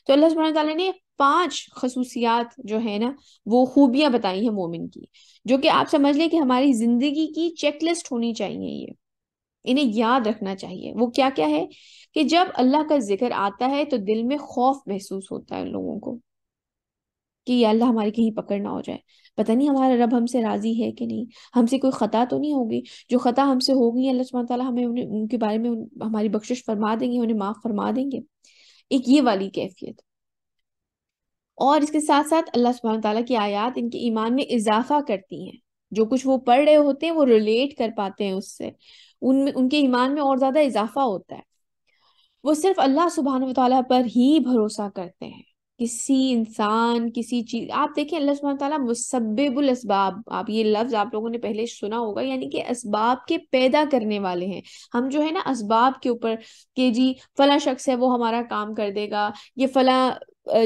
تو اللہ سبحانہ تعالیٰ نے 5 خصوصیات جو ہے نا وہ خوبیاں بتائی ہیں مومن کی، جو کہ آپ سمجھ لیں کہ ہماری زندگی کی چیک لسٹ ہونی چاہیے. یہ انہیں یاد رکھنا چاہیے. وہ کیا کیا ہے کہ جب اللہ کا ذکر آتا ہے تو دل میں خوف محسوس ہوتا ہے ان لوگوں کو کہ یا اللہ ہماری کہیں پکڑ نہ ہو جائے، پتہ نہیں ہمارا رب ہم سے راضی ہے کہ نہیں، ہم سے کوئی خطا تو نہیں ہوگی، جو خطا ہم سے ہوگی اللہ سبحانہ تعالیٰ ہمیں ان کے بارے میں ہماری بخشش فرما دیں گے، انہیں معاف فرما دیں گے، ایک یہ والی کیفیت۔ اور اس کے ساتھ ساتھ اللہ سبحانہ تعالیٰ کی آیات ان کے ایمان میں اضافہ کرتی ہیں، جو کچھ وہ پڑھ رہے ہوتے ہیں وہ ریلیٹ کر پاتے ہیں اس سے، ان کے ایمان میں اور زیادہ اضافہ ہوتا ہے، وہ صرف اللہ سبحانہ و تعالیٰ پر ہی بھروسہ کرتے ہیں، کسی انسان کسی چیز، آپ دیکھیں اللہ سبحانہ تعالیٰ مسبب الاسباب، آپ یہ لفظ آپ لوگوں نے پہلے سنا ہوگا، یعنی کہ اسباب کے پیدا کرنے والے ہیں، ہم جو ہے نا اسباب کے اوپر کہ جی فلاں شخص ہے وہ ہمارا کام کر دے گا، یہ فلاں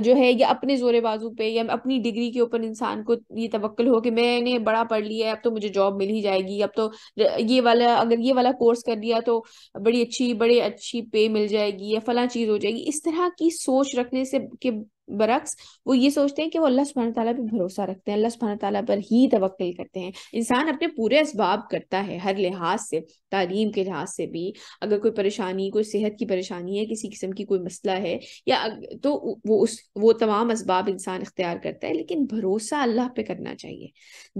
جو ہے یا اپنے زور بازو پہ یا اپنی ڈگری کے اوپر انسان کو یہ توکل ہو کہ میں نے بڑا پڑھ لیا ہے اب تو مجھے جاب مل ہی جائے گی، اب تو یہ والا اگر یہ والا کورس کر لیا تو بڑی اچھی پے مل جائے گی یا فلاں چیز ہو جائے گی، اس طرح کی سوچ رکھنے سے کے برعکس وہ یہ سوچتے ہیں کہ وہ اللہ سبحانہ تعالیٰ پہ بھروسہ رکھتے ہیں، اللہ سبحانہ تعالیٰ پر ہی توکل کرتے ہیں۔ انسان اپنے پورے اسباب کرتا ہے ہر لحاظ سے، تعلیم کے لحاظ سے بھی، اگر کوئی پریشانی، کوئی صحت کی پریشانی ہے، کسی قسم کی کوئی مسئلہ ہے یا تو وہ تمام اسباب انسان اختیار کرتا ہے، لیکن بھروسہ اللہ پہ کرنا چاہیے۔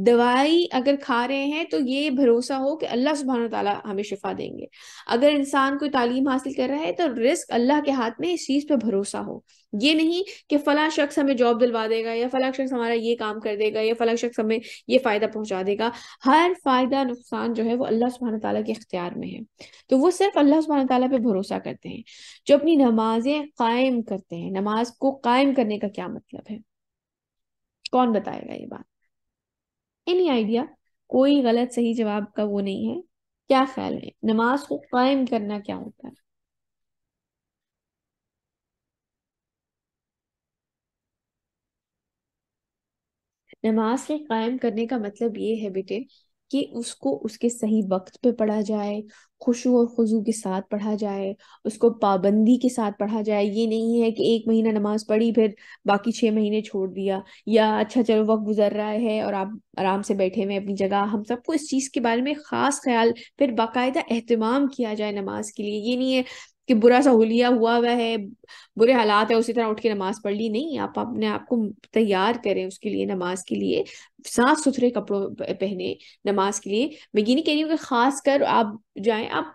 دوائی اگر کھا رہے ہیں تو یہ بھروسہ ہو کہ اللہ سبحانہ تعالیٰ ہمیں شفا دیں گے، اگر انسان کوئی تعلیم حاصل کر رہا ہے تو رزق اللہ کے ہاتھ میں، اس چیز پہ بھروسہ ہو، یہ نہیں کہ فلاں شخص ہمیں جاب دلوا دے گا یا فلاں شخص ہمارا یہ کام کر دے گا یا فلاں شخص ہمیں یہ فائدہ پہنچا دے گا، ہر فائدہ نقصان جو ہے وہ اللہ سبحانہ تعالیٰ کے اختیار میں ہے، تو وہ صرف اللہ سبحانہ تعالیٰ پہ بھروسہ کرتے ہیں۔ جو اپنی نمازیں قائم کرتے ہیں، نماز کو قائم کرنے کا کیا مطلب ہے؟ کون بتائے گا یہ بات؟ Any idea? کوئی غلط صحیح جواب کا وہ نہیں ہے، کیا خیال ہے نماز کو قائم کرنا کیا ہوتا ہے؟ نماز کے قائم کرنے کا مطلب یہ ہے بیٹے کہ اس کو اس کے صحیح وقت پہ پڑھا جائے، خشوع اور خضوع کے ساتھ پڑھا جائے، اس کو پابندی کے ساتھ پڑھا جائے، یہ نہیں ہے کہ ایک مہینہ نماز پڑھی پھر باقی 6 مہینے چھوڑ دیا، یا اچھا چلو وقت گزر رہا ہے اور آپ آرام سے بیٹھے ہوئے اپنی جگہ، ہم سب کو اس چیز کے بارے میں خاص خیال، پھر باقاعدہ اہتمام کیا جائے نماز کے لیے، یہ نہیں ہے کہ برا سہولیہ ہوا ہے، برے حالات ہے اسی طرح اٹھ کے نماز پڑھ لی، نہیں، آپ اپنے آپ کو تیار کریں اس کے لیے، نماز کے لیے صاف ستھرے کپڑوں پہنے نماز کے لیے۔ میں یہ نہیں کہہ رہی ہوں کہ خاص کر آپ جائیں، آپ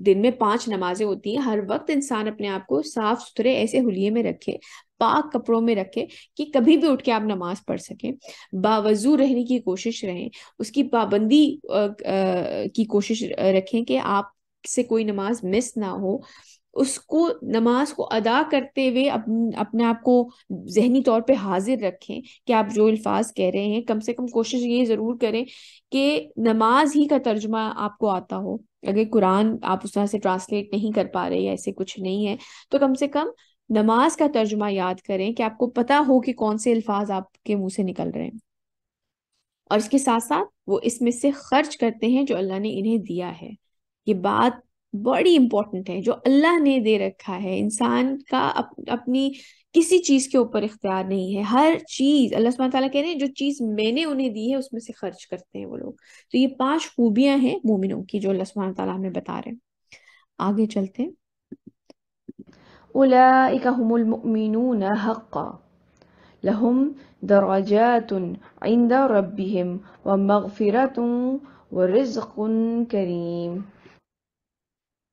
دن میں 5 نمازیں ہوتی ہیں، ہر وقت انسان اپنے آپ کو صاف ستھرے ایسے حلیے میں رکھے، پاک کپڑوں میں رکھے کہ کبھی بھی اٹھ کے آپ نماز پڑھ سکیں، باوضو رہنے کی کوشش رہیں، اس کی پابندی کی کوشش رکھیں کہ آپ سے کوئی نماز مس نہ ہو، اس کو نماز کو ادا کرتے ہوئے اپنے آپ کو ذہنی طور پہ حاضر رکھیں کہ آپ جو الفاظ کہہ رہے ہیں کم سے کم کوشش یہ ضرور کریں کہ نماز ہی کا ترجمہ آپ کو آتا ہو، اگر قرآن آپ اس طرح سے ٹرانسلیٹ نہیں کر پا رہے یا ایسے کچھ نہیں ہے تو کم سے کم نماز کا ترجمہ یاد کریں کہ آپ کو پتا ہو کہ کون سے الفاظ آپ کے منہ سے نکل رہے ہیں، اور اس کے ساتھ ساتھ وہ اس میں سے خرچ کرتے ہیں جو اللہ نے انہیں دیا ہے۔ یہ بات بڑی امپورٹنٹ ہے، جو اللہ نے دے رکھا ہے انسان کا اپنی کسی چیز کے اوپر اختیار نہیں ہے، ہر چیز اللہ سبحانہ تعالیٰ کہہ رہے ہیں جو چیز میں نے انہیں دی ہے اس میں سے خرچ کرتے ہیں وہ لوگ، تو یہ 5 خوبیاں ہیں مومنوں کی جو اللہ سبحانہ تعالیٰ ہمیں بتا رہے ہیں۔ آگے چلتے ہیں۔ أولئك هم المؤمنون حقا لهم درجات عند ربهم ومغفرة ورزق كريم۔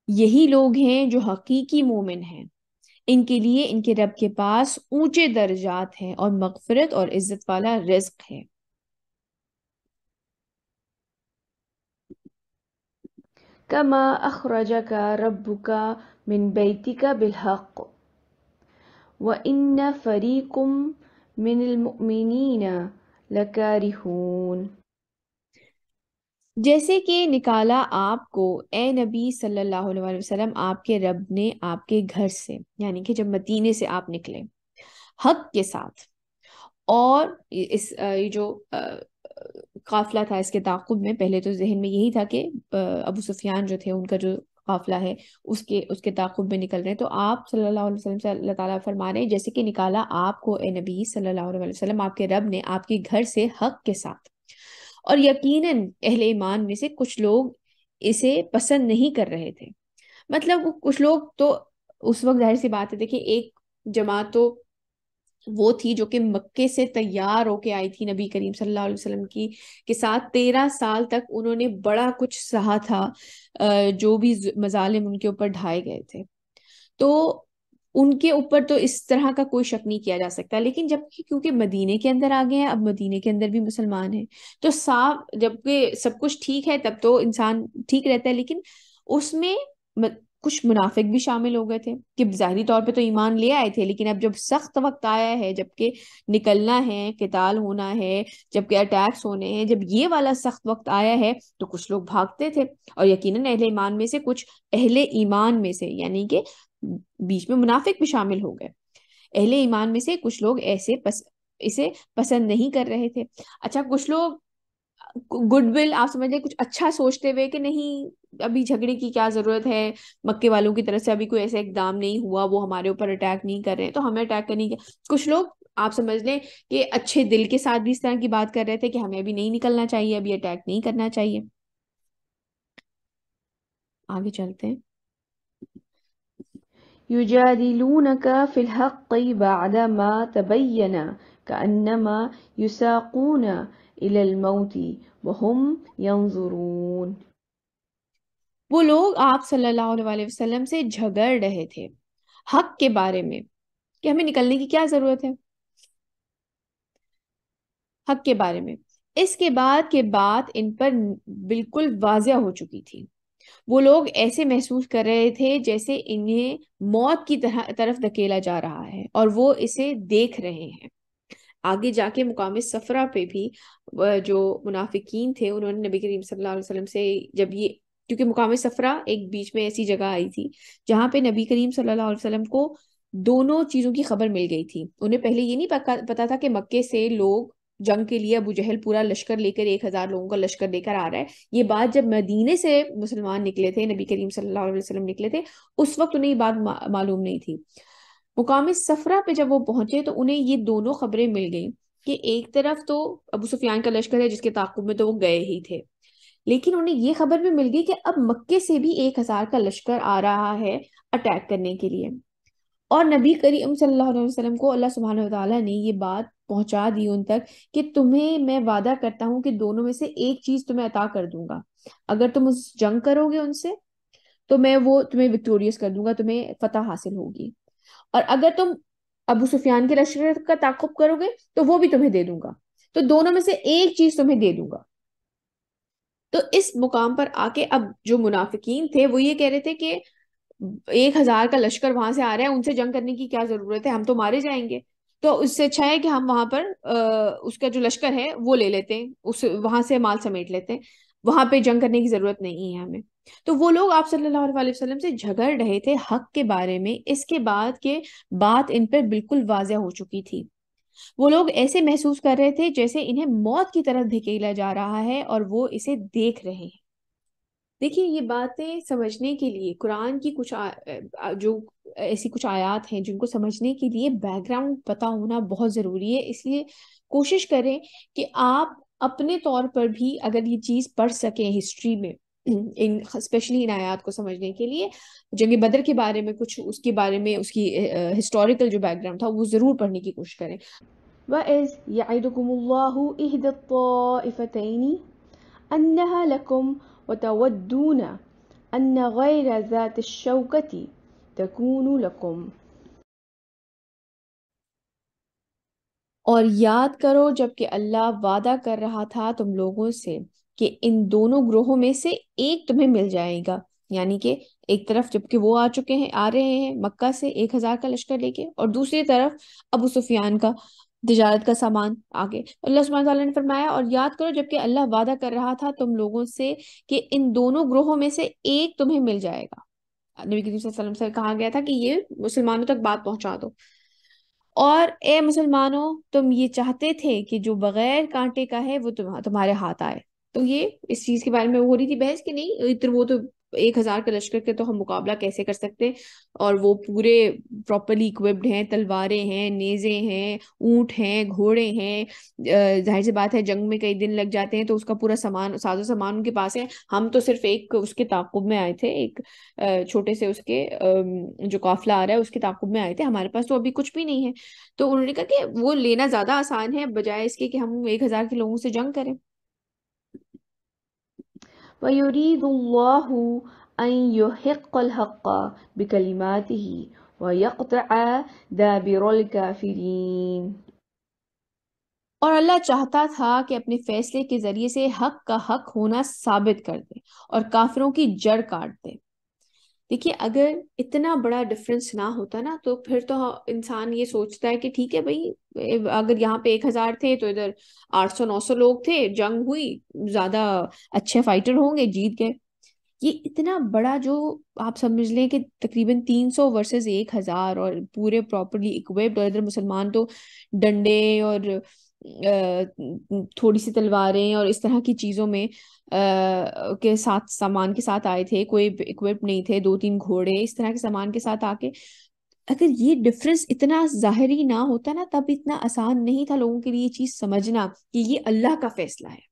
یہی لوگ ہیں جو حقیقی مومن ہیں، ان کے لیے ان کے رب کے پاس اونچے درجات ہیں اور مغفرت اور عزت والا رزق ہے۔ كما أخرجك ربك من بيتك بالحق وإن فريق من المؤمنين لكارهون۔ جیسے کہ نکالا آپ کو اے نبی صلی اللہ علیہ وسلم آپ کے رب نے آپ کے گھر سے، یعنی کہ جب مدینے سے آپ نکلے حق کے ساتھ، اور اس یہ جو قافلہ تھا اس کے تعاقب میں پہلے تو ذہن میں یہی تھا کہ ابو سفیان جو تھے ان کا جو قافلہ ہے اس کے تعاقب میں نکل رہے ہیں، تو آپ صلی اللہ علیہ وسلم سے اللہ تعالیٰ فرما رہے ہیں جیسے کہ نکالا آپ کو اے نبی صلی اللہ علیہ وسلم آپ کے رب نے آپ کے گھر سے حق کے ساتھ، اور یقیناً اہل ایمان میں سے کچھ لوگ اسے پسند نہیں کر رہے تھے، مطلب کچھ لوگ تو اس وقت ظاہر سی بات ہے، دیکھیں ایک جماعت تو وہ تھی جو کہ مکے سے تیار ہو کے آئی تھی نبی کریم صلی اللہ علیہ وسلم کی کے ساتھ. 13 سال تک انہوں نے بڑا کچھ سہا تھا، جو بھی مظالم ان کے اوپر ڈھائے گئے تھے. تو ان کے اوپر تو اس طرح کا کوئی شک نہیں کیا جا سکتا. لیکن جب کیونکہ مدینے کے اندر آ گئے ہیں، اب مدینے کے اندر بھی مسلمان ہیں، تو صاف جب کہ سب کچھ ٹھیک ہے تب تو انسان ٹھیک رہتا ہے. لیکن اس میں کچھ منافق بھی شامل ہو گئے تھے کہ ظاہری طور پہ تو ایمان لے آئے تھے، لیکن اب جب سخت وقت آیا ہے، جب کہ نکلنا ہے، قتال ہونا ہے، جب کہ اٹیکس ہونے ہیں، جب یہ والا سخت وقت آیا ہے تو کچھ لوگ بھاگتے تھے. اور یقیناً اہل ایمان میں سے کچھ اہل ایمان میں سے، یعنی کہ بیچ میں منافق بھی شامل ہو گئے، اہل ایمان میں سے کچھ لوگ اسے پسند نہیں کر رہے تھے. اچھا، کچھ لوگ گڈ ول آپ سمجھ لیں کچھ اچھا سوچتے ہوئے کہ نہیں ابھی جھگڑے کی کیا ضرورت ہے، مکے والوں کی طرف سے ابھی کوئی ایسا اقدام نہیں ہوا، وہ ہمارے اوپر اٹیک نہیں کر رہے ہیں تو ہمیں اٹیک کرنی کیا. کچھ لوگ آپ سمجھ لیں کہ اچھے دل کے ساتھ بھی اس طرح کی بات کر رہے تھے کہ ہمیں ابھی نہیں نکلنا چاہیے، ابھی اٹیک نہیں کرنا چاہیے. آگے چلتے ہیں. يجادلونك في الحق بعدما تبين كأنما يساقون إلى الموت وهم ينظرون. وہ لوگ آپ صلی اللہ علیہ وسلم سے جھگڑ رہے تھے حق کے بارے میں کہ ہمیں نکلنے کی کیا ضرورت ہے، حق کے بارے میں. اس کے بعد کہ بات ان پر بالکل واضح ہو چکی تھی، وہ لوگ ایسے محسوس کر رہے تھے جیسے انہیں موت کی طرف دھکیلا جا رہا ہے اور وہ اسے دیکھ رہے ہیں. آگے جا کے مقام صفرا پہ بھی جو منافقین تھے انہوں نے نبی کریم صلی اللہ علیہ وسلم سے جب یہ، کیونکہ مقام صفرا ایک بیچ میں ایسی جگہ آئی تھی جہاں پہ نبی کریم صلی اللہ علیہ وسلم کو دونوں چیزوں کی خبر مل گئی تھی. انہیں پہلے یہ نہیں پتا تھا کہ مکے سے لوگ جنگ کے لیے ابو جہل پورا لشکر لے کر 1000 لوگوں کا لشکر لے کر آ رہا ہے. یہ بات جب مدینے سے مسلمان نکلے تھے، نبی کریم صلی اللہ علیہ وسلم نکلے تھے، اس وقت انہیں یہ بات معلوم نہیں تھی. مقام صفرا پہ جب وہ پہنچے تو انہیں یہ دونوں خبریں مل گئیں کہ ایک طرف تو ابو سفیان کا لشکر ہے جس کے تعاقب میں تو وہ گئے ہی تھے، لیکن انہیں یہ خبر بھی مل گئی کہ اب مکے سے بھی 1000 کا لشکر آ رہا ہے اٹیک کرنے کے لیے. اور نبی کریم صلی اللہ علیہ وسلم کو اللہ سبحانہ و تعالیٰ نے یہ بات پہنچا دی ان تک کہ تمہیں میں وعدہ کرتا ہوں کہ دونوں میں سے ایک چیز تمہیں عطا کر دوں گا. اگر تم اس جنگ کرو گے ان سے تو میں وہ تمہیں وکٹوریس کر دوں گا، تمہیں فتح حاصل ہوگی. اور اگر تم ابو سفیان کے لشکر کا تعاقب کرو گے تو وہ بھی تمہیں دے دوں گا. تو دونوں میں سے ایک چیز تمہیں دے دوں گا. تو اس مقام پر آ کے اب جو منافقین تھے وہ یہ کہہ رہے تھے کہ 1000 کا لشکر وہاں سے آ رہا ہے، ان سے جنگ کرنے کی کیا ضرورت ہے، ہم تو مارے جائیں گے. تو اس سے اچھا ہے کہ ہم وہاں پر اس کا جو لشکر ہے وہ لے لیتے ہیں، وہاں سے مال سمیٹ لیتے ہیں، وہاں پہ جنگ کرنے کی ضرورت نہیں ہے ہمیں. تو وہ لوگ آپ صلی اللہ علیہ وسلم سے جھگڑ رہے تھے حق کے بارے میں اس کے بعد کہ بات ان پر بالکل واضح ہو چکی تھی. وہ لوگ ایسے محسوس کر رہے تھے جیسے انہیں موت کی طرف دھکیلا جا رہا ہے اور وہ اسے دیکھ رہے ہیں. دیکھیے یہ باتیں سمجھنے کے لیے قرآن کی کچھ جو ایسی کچھ آیات ہیں جن کو سمجھنے کے لیے بیک گراؤنڈ پتہ ہونا بہت ضروری ہے. اس لیے کوشش کریں کہ آپ اپنے طور پر بھی اگر یہ چیز پڑھ سکیں ہسٹری میں، اسپیشلی ان آیات کو سمجھنے کے لیے جنگ بدر کے بارے میں کچھ اس کے بارے میں اس کی ہسٹوریکل جو بیک گراؤنڈ تھا وہ ضرور پڑھنے کی کوشش کریں. وَإِذْ يَعِدُكُمُ اللَّهُ إِحْدَى الطَّائِفَتَيْنِ أَنَّهَا لَكُمْ وَتَوَدُّونَ أَنَّ غَيْرَ ذَاتِ الشَّوْكَةِ تَكُونُ لَكُمْ. اور یاد کرو جب کہ اللہ وعدہ کر رہا تھا تم لوگوں سے کہ ان دونوں گروہوں میں سے ایک تمہیں مل جائے گا. یعنی کہ ایک طرف جب کہ وہ آ رہے ہیں مکہ سے 1000 کا لشکر لے کے، اور دوسری طرف ابو سفیان کا تجارت کا سامان آگے. اللہ سبحانہ تعالیٰ نے فرمایا اور یاد کرو جب کہ اللہ وعدہ کر رہا تھا تم لوگوں سے کہ ان دونوں گروہوں میں سے ایک تمہیں مل جائے گا. نبی کریم صلی اللہ علیہ وسلم سے کہا گیا تھا کہ یہ مسلمانوں تک بات پہنچا دو. اور اے مسلمانوں تم یہ چاہتے تھے کہ جو بغیر کانٹے کا ہے وہ تمہارے ہاتھ آئے. تو یہ اس چیز کے بارے میں ہو رہی تھی بحث کہ نہیں وہ تو 1000 کا لشکر کے تو ہم مقابلہ کیسے کر سکتے، اور وہ پورے پراپرلی اکوپڈ ہیں، تلواریں ہیں، نیزے ہیں، اونٹ ہیں، گھوڑے ہیں، ظاہر سی بات ہے جنگ میں کئی دن لگ جاتے ہیں، تو اس کا پورا سامان، ساز و سامان ان کے پاس ہے. ہم تو صرف ایک اس کے تعاقب میں آئے تھے، ایک چھوٹے سے اس کے جو قافلہ آ رہا ہے اس کے تعاقب میں آئے تھے، ہمارے پاس تو ابھی کچھ بھی نہیں ہے. تو انہوں نے کہا کہ وہ لینا زیادہ آسان ہے بجائے اس کے کہ ہم 1000 کے لوگوں سے جنگ کریں. ويريد الله أن يحق الحق بكلماته ويقطع دابر الكافرين. اور اللہ چاہتا تھا کہ اپنے فیصلے کے ذریعے سے حق کا حق ہونا ثابت کر دے اور کافروں کی جڑ کاٹ دے. دیکھیے اگر اتنا بڑا ڈفرنس نہ ہوتا نا تو پھر تو انسان یہ سوچتا ہے کہ ٹھیک ہے بھائی، اگر یہاں پہ 1000 تھے تو ادھر 800 900 لوگ تھے، جنگ ہوئی، زیادہ اچھے فائٹر ہوں گے، جیت گئے. یہ اتنا بڑا جو آپ سمجھ لیں کہ تقریباً 300 ورسز 1000 اور پورے پراپرلی اکوپڈ، اور ادھر مسلمان تو ڈنڈے اور تھوڑی سی تلواریں اور اس طرح کی چیزوں میں کے ساتھ، سامان کے ساتھ آئے تھے، کوئی اکوپڈ نہیں تھے، 2 3 گھوڑے اس طرح کے سامان کے ساتھ آ کے. اگر یہ ڈفرنس اتنا ظاہری نہ ہوتا نا، تب اتنا آسان نہیں تھا لوگوں کے لیے یہ چیز سمجھنا کہ یہ اللہ کا فیصلہ ہے.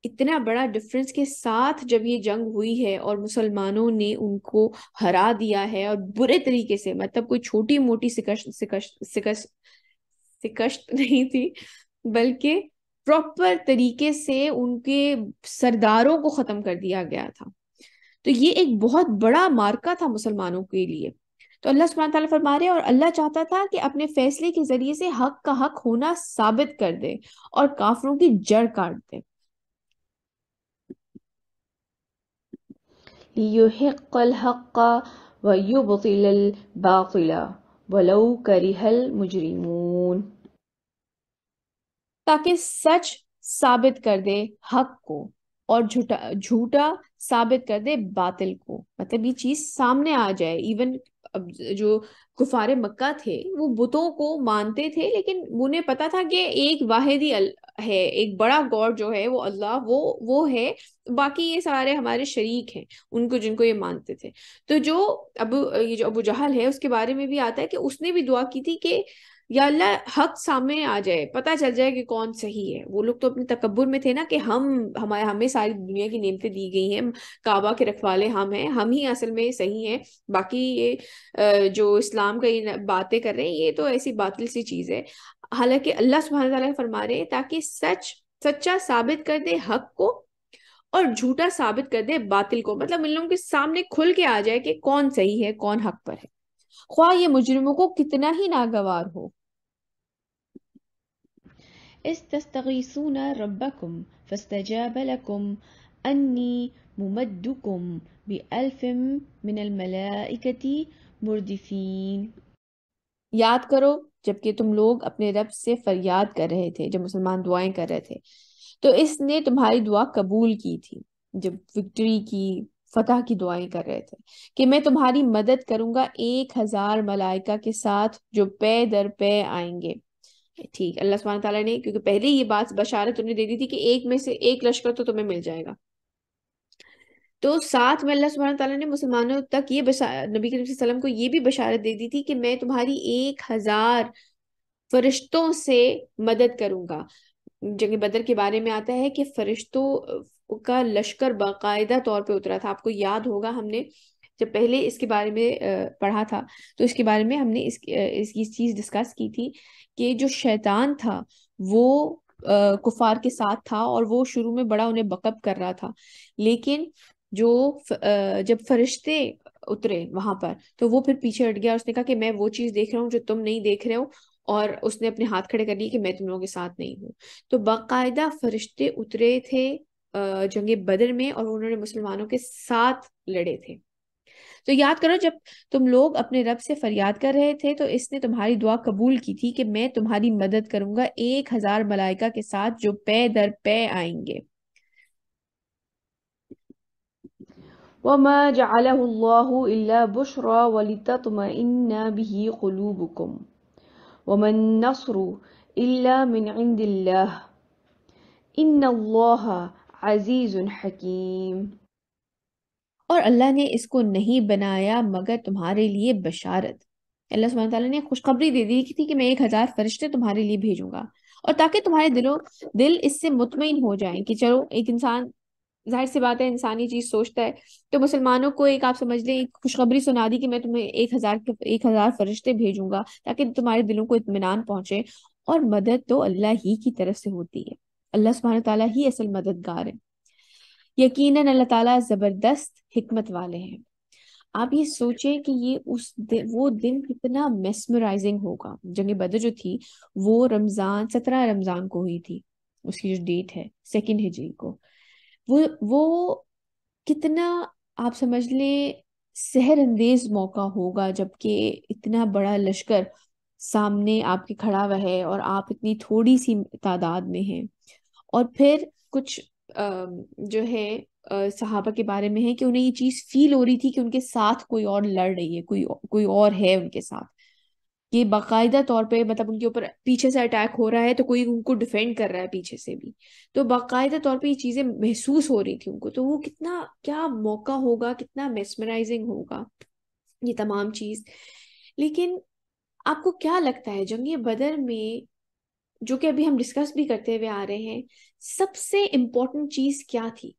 اتنا بڑا ڈفرنس کے ساتھ جب یہ جنگ ہوئی ہے اور مسلمانوں نے ان کو ہرا دیا ہے، اور برے طریقے سے، مطلب کوئی چھوٹی موٹی سکشت نہیں تھی، بلکہ پراپر طریقے سے ان کے سرداروں کو ختم کر دیا گیا تھا. تو یہ ایک بہت بڑا مارکا تھا مسلمانوں کے لیے. تو اللہ سبحانہ تعالیٰ فرما رہے ہیں، اور اللہ چاہتا تھا کہ اپنے فیصلے کے ذریعے سے حق کا حق ہونا ثابت کر دے اور کافروں کی جڑ کاٹ دے. ليحق الحق ويبطل الباطل ولو كره المجرمون. تاکہ سچ ثابت کر دے حق کو اور جھوٹا ثابت کر دے باطل کو. مطلب یہ چیز سامنے آ جائے. ایون اب جو کفار مکہ تھے وہ بتوں کو مانتے تھے، لیکن انہیں پتا تھا کہ ایک واحد ہی ہے، ایک بڑا گاڈ جو ہے وہ اللہ، وہ ہے، باقی یہ سارے ہمارے شریک ہیں ان کو، جن کو یہ مانتے تھے. تو جو یہ جو ابو جہل ہے اس کے بارے میں بھی آتا ہے کہ اس نے بھی دعا کی تھی کہ یا اللہ حق سامنے آ جائے، پتہ چل جائے کہ کون صحیح ہے. وہ لوگ تو اپنے تکبر میں تھے نا کہ ہمیں ساری دنیا کی نعمتیں دی گئی ہیں، کعبہ کے رکھوالے ہم ہیں، ہم ہی اصل میں صحیح ہیں، باقی یہ جو اسلام کا یہ باتیں کر رہے ہیں یہ تو ایسی باطل سی چیز ہے. حالانکہ اللہ سبحانہ تعالیٰ فرما رہے ہیں تاکہ سچا ثابت کر دے حق کو اور جھوٹا ثابت کر دے باطل کو. مطلب ان لوگوں کے سامنے کھل کے آ جائے کہ کون صحیح ہے، کون حق پر ہے، خواہ یہ مجرموں کو کتنا ہی ناگوار ہو. إذ تستغيثون ربكم فاستجاب لكم أني ممدكم ب1000 من الملائكة مردفين. یاد کرو جبکہ تم لوگ اپنے رب سے فریاد کر رہے تھے، جب مسلمان دعائیں کر رہے تھے تو اس نے تمہاری دعا قبول کی تھی، جب وکٹری کی، فتح کی دعائیں کر رہے تھے، کہ میں تمہاری مدد کروں گا 1000 ملائکہ کے ساتھ جو پے در پے آئیں گے. ٹھیک، اللہ سبحانہ تعالیٰ نے کیونکہ پہلے یہ بات بشارت انہیں دے دی تھی کہ ایک میں سے ایک لشکر تو تمہیں مل جائے گا، تو ساتھ میں اللہ سبحانہ تعالیٰ نے مسلمانوں تک یہ نبی کریم صلی اللہ علیہ وسلم کو یہ بھی بشارت دے دی تھی کہ میں تمہاری 1000 فرشتوں سے مدد کروں گا. جنگ بدر کے بارے میں آتا ہے کہ فرشتوں کا لشکر باقاعدہ طور پہ اترا تھا. آپ کو یاد ہوگا ہم نے جب پہلے اس کے بارے میں پڑھا تھا تو اس کے بارے میں ہم نے اس کی چیز ڈسکس کی تھی کہ جو شیطان تھا وہ کفار کے ساتھ تھا اور وہ شروع میں بڑا انہیں بکپ کر رہا تھا، لیکن جب فرشتے اترے وہاں پر تو وہ پھر پیچھے ہٹ گیا. اس نے کہا کہ میں وہ چیز دیکھ رہا ہوں جو تم نہیں دیکھ رہے ہو، اور اس نے اپنے ہاتھ کھڑے کر لیے کہ میں تم لوگوں کے ساتھ نہیں ہوں. تو باقاعدہ فرشتے اترے تھے جنگ بدر میں اور انہوں نے مسلمانوں کے ساتھ لڑے تھے. تو یاد کرو جب تم لوگ اپنے رب سے فریاد کر رہے تھے تو اس نے تمہاری دعا قبول کی تھی کہ میں تمہاری مدد کروں گا 1000 ملائکہ کے ساتھ جو پے در پے آئیں گے. وما جعله الله إلا بشرى ولتطمئن به قلوبكم وما النصر إلا من عند الله إن الله عزيز حكيم. اور اللہ نے اس کو نہیں بنایا مگر تمہارے لیے بشارت. اللہ سبحانہ تعالیٰ نے خوشخبری دے دی تھی کہ میں 1000 فرشتے تمہارے لیے بھیجوں گا، اور تاکہ تمہارے دل اس سے مطمئن ہو جائیں کہ چلو ایک انسان، ظاہر سی بات ہے انسانی چیز سوچتا ہے، تو مسلمانوں کو ایک آپ سمجھ لیں ایک خوشخبری سنا دی کہ میں تمہیں 1000 فرشتے بھیجوں گا تاکہ تمہارے دلوں کو اطمینان پہنچے. اور مدد تو اللہ ہی کی طرف سے ہوتی ہے، اللہ سبحانہ تعالیٰ ہی اصل مددگار ہے. یقیناً اللہ تعالیٰ زبردست حکمت والے ہیں. آپ یہ سوچیں کہ یہ وہ دن کتنا میسمرائزنگ ہوگا. جنگ بدر جو تھی وہ 17 رمضان کو ہوئی تھی، اس کی جو ڈیٹ ہے 2 ہجری کو. وہ کتنا آپ سمجھ لیں سحر انگیز موقع ہوگا، جبکہ اتنا بڑا لشکر سامنے آپ کے کھڑا ہوا ہے اور آپ اتنی تھوڑی سی تعداد میں ہیں. اور پھر کچھ جو ہے صحابہ کے بارے میں ہے کہ انہیں یہ چیز فیل ہو رہی تھی کہ ان کے ساتھ کوئی اور لڑ رہی ہے، کوئی اور ہے ان کے ساتھ. یہ باقاعدہ طور پہ مطلب ان کے اوپر پیچھے سے اٹیک ہو رہا ہے تو کوئی ان کو ڈیفینڈ کر رہا ہے پیچھے سے بھی. تو باقاعدہ طور پہ یہ چیزیں محسوس ہو رہی تھی ان کو. تو وہ کتنا کیا موقع ہوگا، کتنا میسمرائزنگ ہوگا یہ تمام چیز. لیکن آپ کو کیا لگتا ہے جنگ بدر میں، جو کہ ابھی ہم ڈسکس بھی کرتے ہوئے آ رہے ہیں، سب سے امپورٹنٹ چیز کیا تھی؟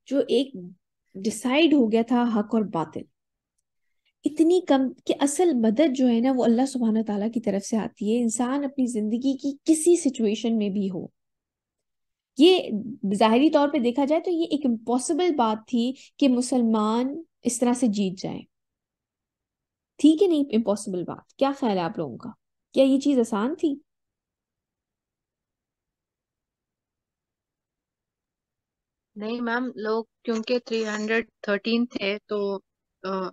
جو ایک ڈیسائیڈ ہو گیا تھا حق اور باطل اتنی کم کہ اصل مدد جو ہے نا وہ اللہ سبحانہ تعالیٰ کی طرف سے آتی ہے. انسان اپنی زندگی کی کسی سچویشن میں بھی ہو، یہ ظاہری طور پہ دیکھا جائے تو یہ ایک امپاسبل بات تھی کہ مسلمان اس طرح سے جیت جائیں. تھی کہ نہیں امپاسبل بات؟ کیا خیال ہے آپ لوگوں کا؟ کیا یہ چیز آسان تھی؟ نہیں میم، لوگ کیونکہ 313 تھے تو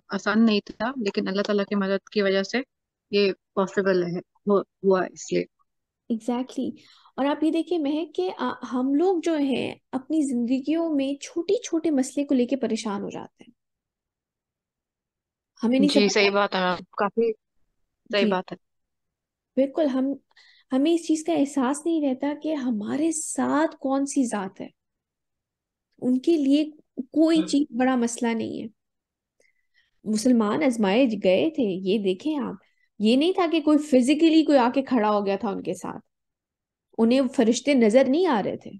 آسان نہیں تھا، لیکن اللہ تعالیٰ کی مدد کی وجہ سے یہ پاسبل ہے، ہوا اس لیے. ایگزیکٹلی. اور آپ یہ دیکھیں مہک کہ ہم لوگ جو ہیں اپنی زندگیوں میں چھوٹی چھوٹے مسئلے کو لے کے پریشان ہو جاتے ہیں. ہمیں نہیں جی سمجھ صحیح بات ہے میم، کافی صحیح جی بات ہے. بالکل. ہمیں اس چیز کا احساس نہیں رہتا کہ ہمارے ساتھ کون سی ذات ہے. ان کے لیے کوئی چیز بڑا مسئلہ نہیں ہے. مسلمان آزمائے گئے تھے، یہ دیکھیں آپ. یہ نہیں تھا کہ کوئی فزیکلی کوئی آ کے کھڑا ہو گیا تھا ان کے ساتھ، انہیں فرشتے نظر نہیں آ رہے تھے.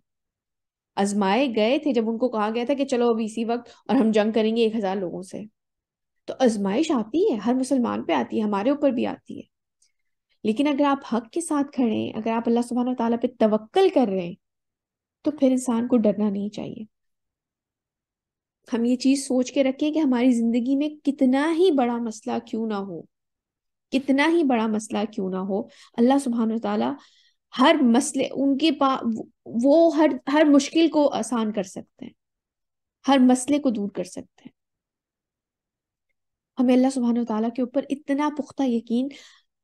آزمائے گئے تھے جب ان کو کہا گیا تھا کہ چلو اب اسی وقت اور ہم جنگ کریں گے 1000 لوگوں سے. تو آزمائش آتی ہے، ہر مسلمان پہ آتی ہے، ہمارے اوپر بھی آتی ہے. لیکن اگر آپ حق کے ساتھ کھڑے ہیں، اگر آپ اللہ سبحانہ تعالیٰ پہ توکل کر رہے ہیں، تو پھر انسان کو ڈرنا نہیں چاہیے. ہم یہ چیز سوچ کے رکھیں کہ ہماری زندگی میں کتنا ہی بڑا مسئلہ کیوں نہ ہو، کتنا ہی بڑا مسئلہ کیوں نہ ہو، اللہ سبحانہ تعالیٰ ہر مسئلے ان کے پاس وہ ہر مشکل کو آسان کر سکتے ہیں، ہر مسئلے کو دور کر سکتے ہیں. ہمیں اللہ سبحانہ تعالیٰ کے اوپر اتنا پختہ یقین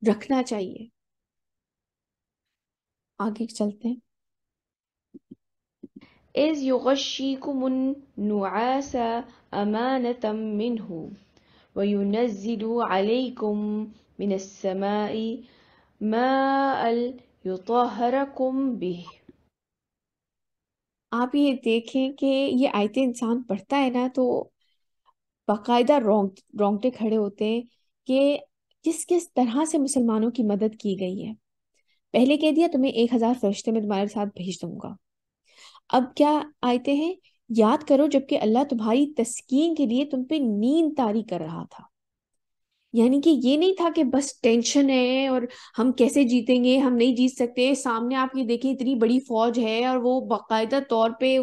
رکھنا چاہیے. آگے چلتے ہیں. إذ يغشيكم النعاس أمانة منه وينزل عليكم من السماء ماء يطهركم به. آپ یہ دیکھیں کہ یہ آیتیں انسان پڑھتا ہے نا تو باقاعدہ رونگٹے کھڑے ہوتے ہیں کہ کس طرح سے مسلمانوں کی مدد کی گئی ہے. پہلے کہہ دیا تمہیں 1000 فرشتے میں تمہارے ساتھ بھیج دوں گا. اب کیا آیتیں ہیں؟ یاد کرو جبکہ اللہ تمہاری تسکین کے لیے تم پہ نیند طاری کر رہا تھا. یعنی کہ یہ نہیں تھا کہ بس ٹینشن ہے اور ہم کیسے جیتیں گے، ہم نہیں جیت سکتے. سامنے آپ یہ دیکھیں اتنی بڑی فوج ہے اور وہ باقاعدہ طور پہ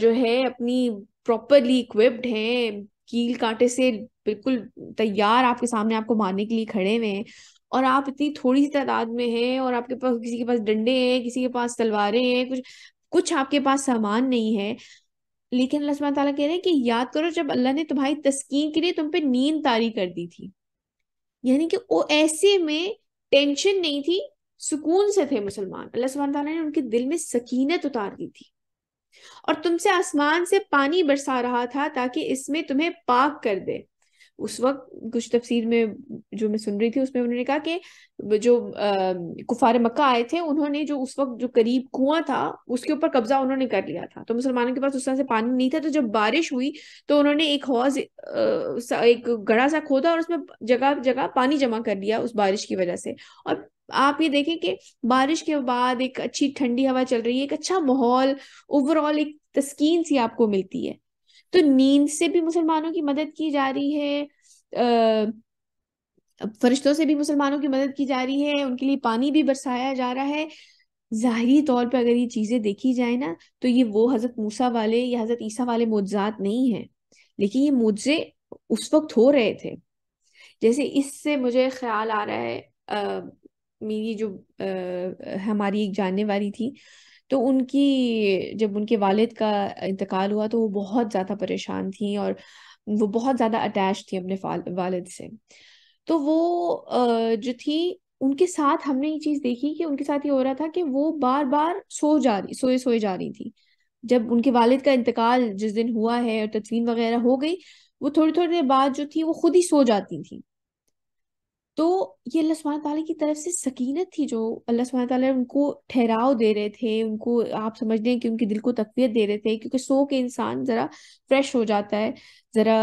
جو ہے اپنی پراپرلی اکوپڈ ہیں، کیل کانٹے سے بالکل تیار آپ کے سامنے آپ کو مارنے کے لیے کھڑے ہوئے ہیں. اور آپ اتنی تھوڑی سی تعداد میں ہیں اور آپ کے پاس کسی کے پاس ڈنڈے ہیں، کسی کے پاس تلواریں ہیں، کچھ آپ کے پاس سامان نہیں ہے. لیکن اللہ سبحانہ تعالیٰ کہہ رہے ہیں کہ یاد کرو جب اللہ نے تمہاری تسکین کے لیے تم پہ نیند طاری کر دی تھی. یعنی کہ وہ ایسے میں ٹینشن نہیں تھی، سکون سے تھے مسلمان. اللہ سبحانہ تعالیٰ نے ان کے دل میں سکینت اتار دی تھی. اور تم سے آسمان سے پانی برسا رہا تھا تاکہ اس میں تمہیں پاک کر دے. اس وقت کچھ تفسیر میں جو میں سن رہی تھی اس میں انہوں نے کہا کہ جو کفار مکہ آئے تھے انہوں نے جو اس وقت جو قریب کنواں تھا اس کے اوپر قبضہ انہوں نے کر لیا تھا، تو مسلمانوں کے پاس اس طرح سے پانی نہیں تھا، تو جب بارش ہوئی تو انہوں نے ایک حوض ایک گڑھا سا کھودا اور اس میں جگہ جگہ پانی جمع کر لیا اس بارش کی وجہ سے. اور آپ یہ دیکھیں کہ بارش کے بعد ایک اچھی ٹھنڈی ہوا چل رہی ہے، ایک اچھا ماحول، اوور آل ایک تسکین سی آپ کو ملتی ہے. تو نیند سے بھی مسلمانوں کی مدد کی جا رہی ہے، فرشتوں سے بھی مسلمانوں کی مدد کی جا رہی ہے، ان کے لیے پانی بھی برسایا جا رہا ہے. ظاہری طور پہ اگر یہ چیزیں دیکھی جائیں نا تو یہ وہ حضرت موسیٰ والے یا حضرت عیسیٰ والے معجزات نہیں ہیں، لیکن یہ معجزے اس وقت ہو رہے تھے. جیسے اس سے مجھے خیال آ رہا ہے، میری جو ہماری ایک جاننے والی تھی، تو ان کی جب ان کے والد کا انتقال ہوا تو وہ بہت زیادہ پریشان تھیں اور وہ بہت زیادہ اٹیچ تھی اپنے والد سے. تو وہ جو تھی ان کے ساتھ ہم نے یہ چیز دیکھی کہ ان کے ساتھ یہ ہو رہا تھا کہ وہ بار بار سوئے جا رہی تھی. جب ان کے والد کا انتقال جس دن ہوا ہے اور تدفین وغیرہ ہو گئی، وہ تھوڑی تھوڑی دیر بعد جو تھی وہ خود ہی سو جاتی تھی. تو یہ اللہ سبحانہ تعالیٰ کی طرف سے سکینت تھی جو اللہ سبحانہ تعالیٰ ان کو ٹھہراؤ دے رہے تھے، ان کو آپ سمجھ لیں کہ ان کے دل کو تقویت دے رہے تھے، کیونکہ سو کے انسان ذرا فریش ہو جاتا ہے. ذرا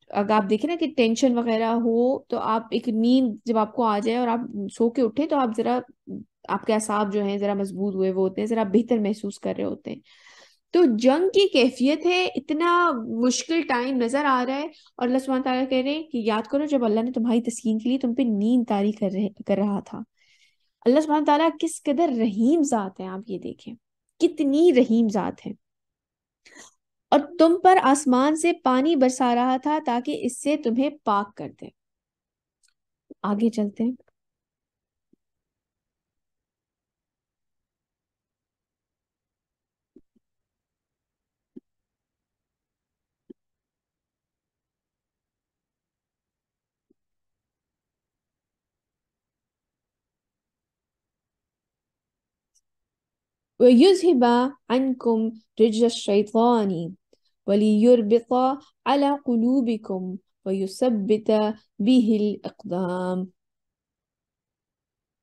اگر آپ دیکھیں نا کہ ٹینشن وغیرہ ہو تو آپ ایک نیند جب آپ کو آ جائے اور آپ سو کے اٹھیں تو آپ ذرا آپ کے اعصاب جو ہیں ذرا مضبوط ہوئے وہ ہوتے ہیں، ذرا بہتر محسوس کر رہے ہوتے ہیں. تو جنگ کی کیفیت ہے، اتنا مشکل ٹائم نظر آ رہا ہے، اور اللہ سبحانہ تعالیٰ کہہ رہے ہیں کہ یاد کرو جب اللہ نے تمہاری تسکین کے لیے تم پہ نیند طاری کر رہا تھا. اللہ سبحانہ تعالیٰ کس قدر رحیم ذات ہے، آپ یہ دیکھیں کتنی رحیم ذات ہے. اور تم پر آسمان سے پانی برسا رہا تھا تاکہ اس سے تمہیں پاک کر دے. آگے چلتے ہیں. وَيُذْهِبَ عَنْكُمْ رِجْزَ الشَّيْطَانِ وَلِيُرْبِطَ عَلَى قُلُوبِكُمْ وَيُثَبِّتَ بِهِ الْأَقْدَامَ،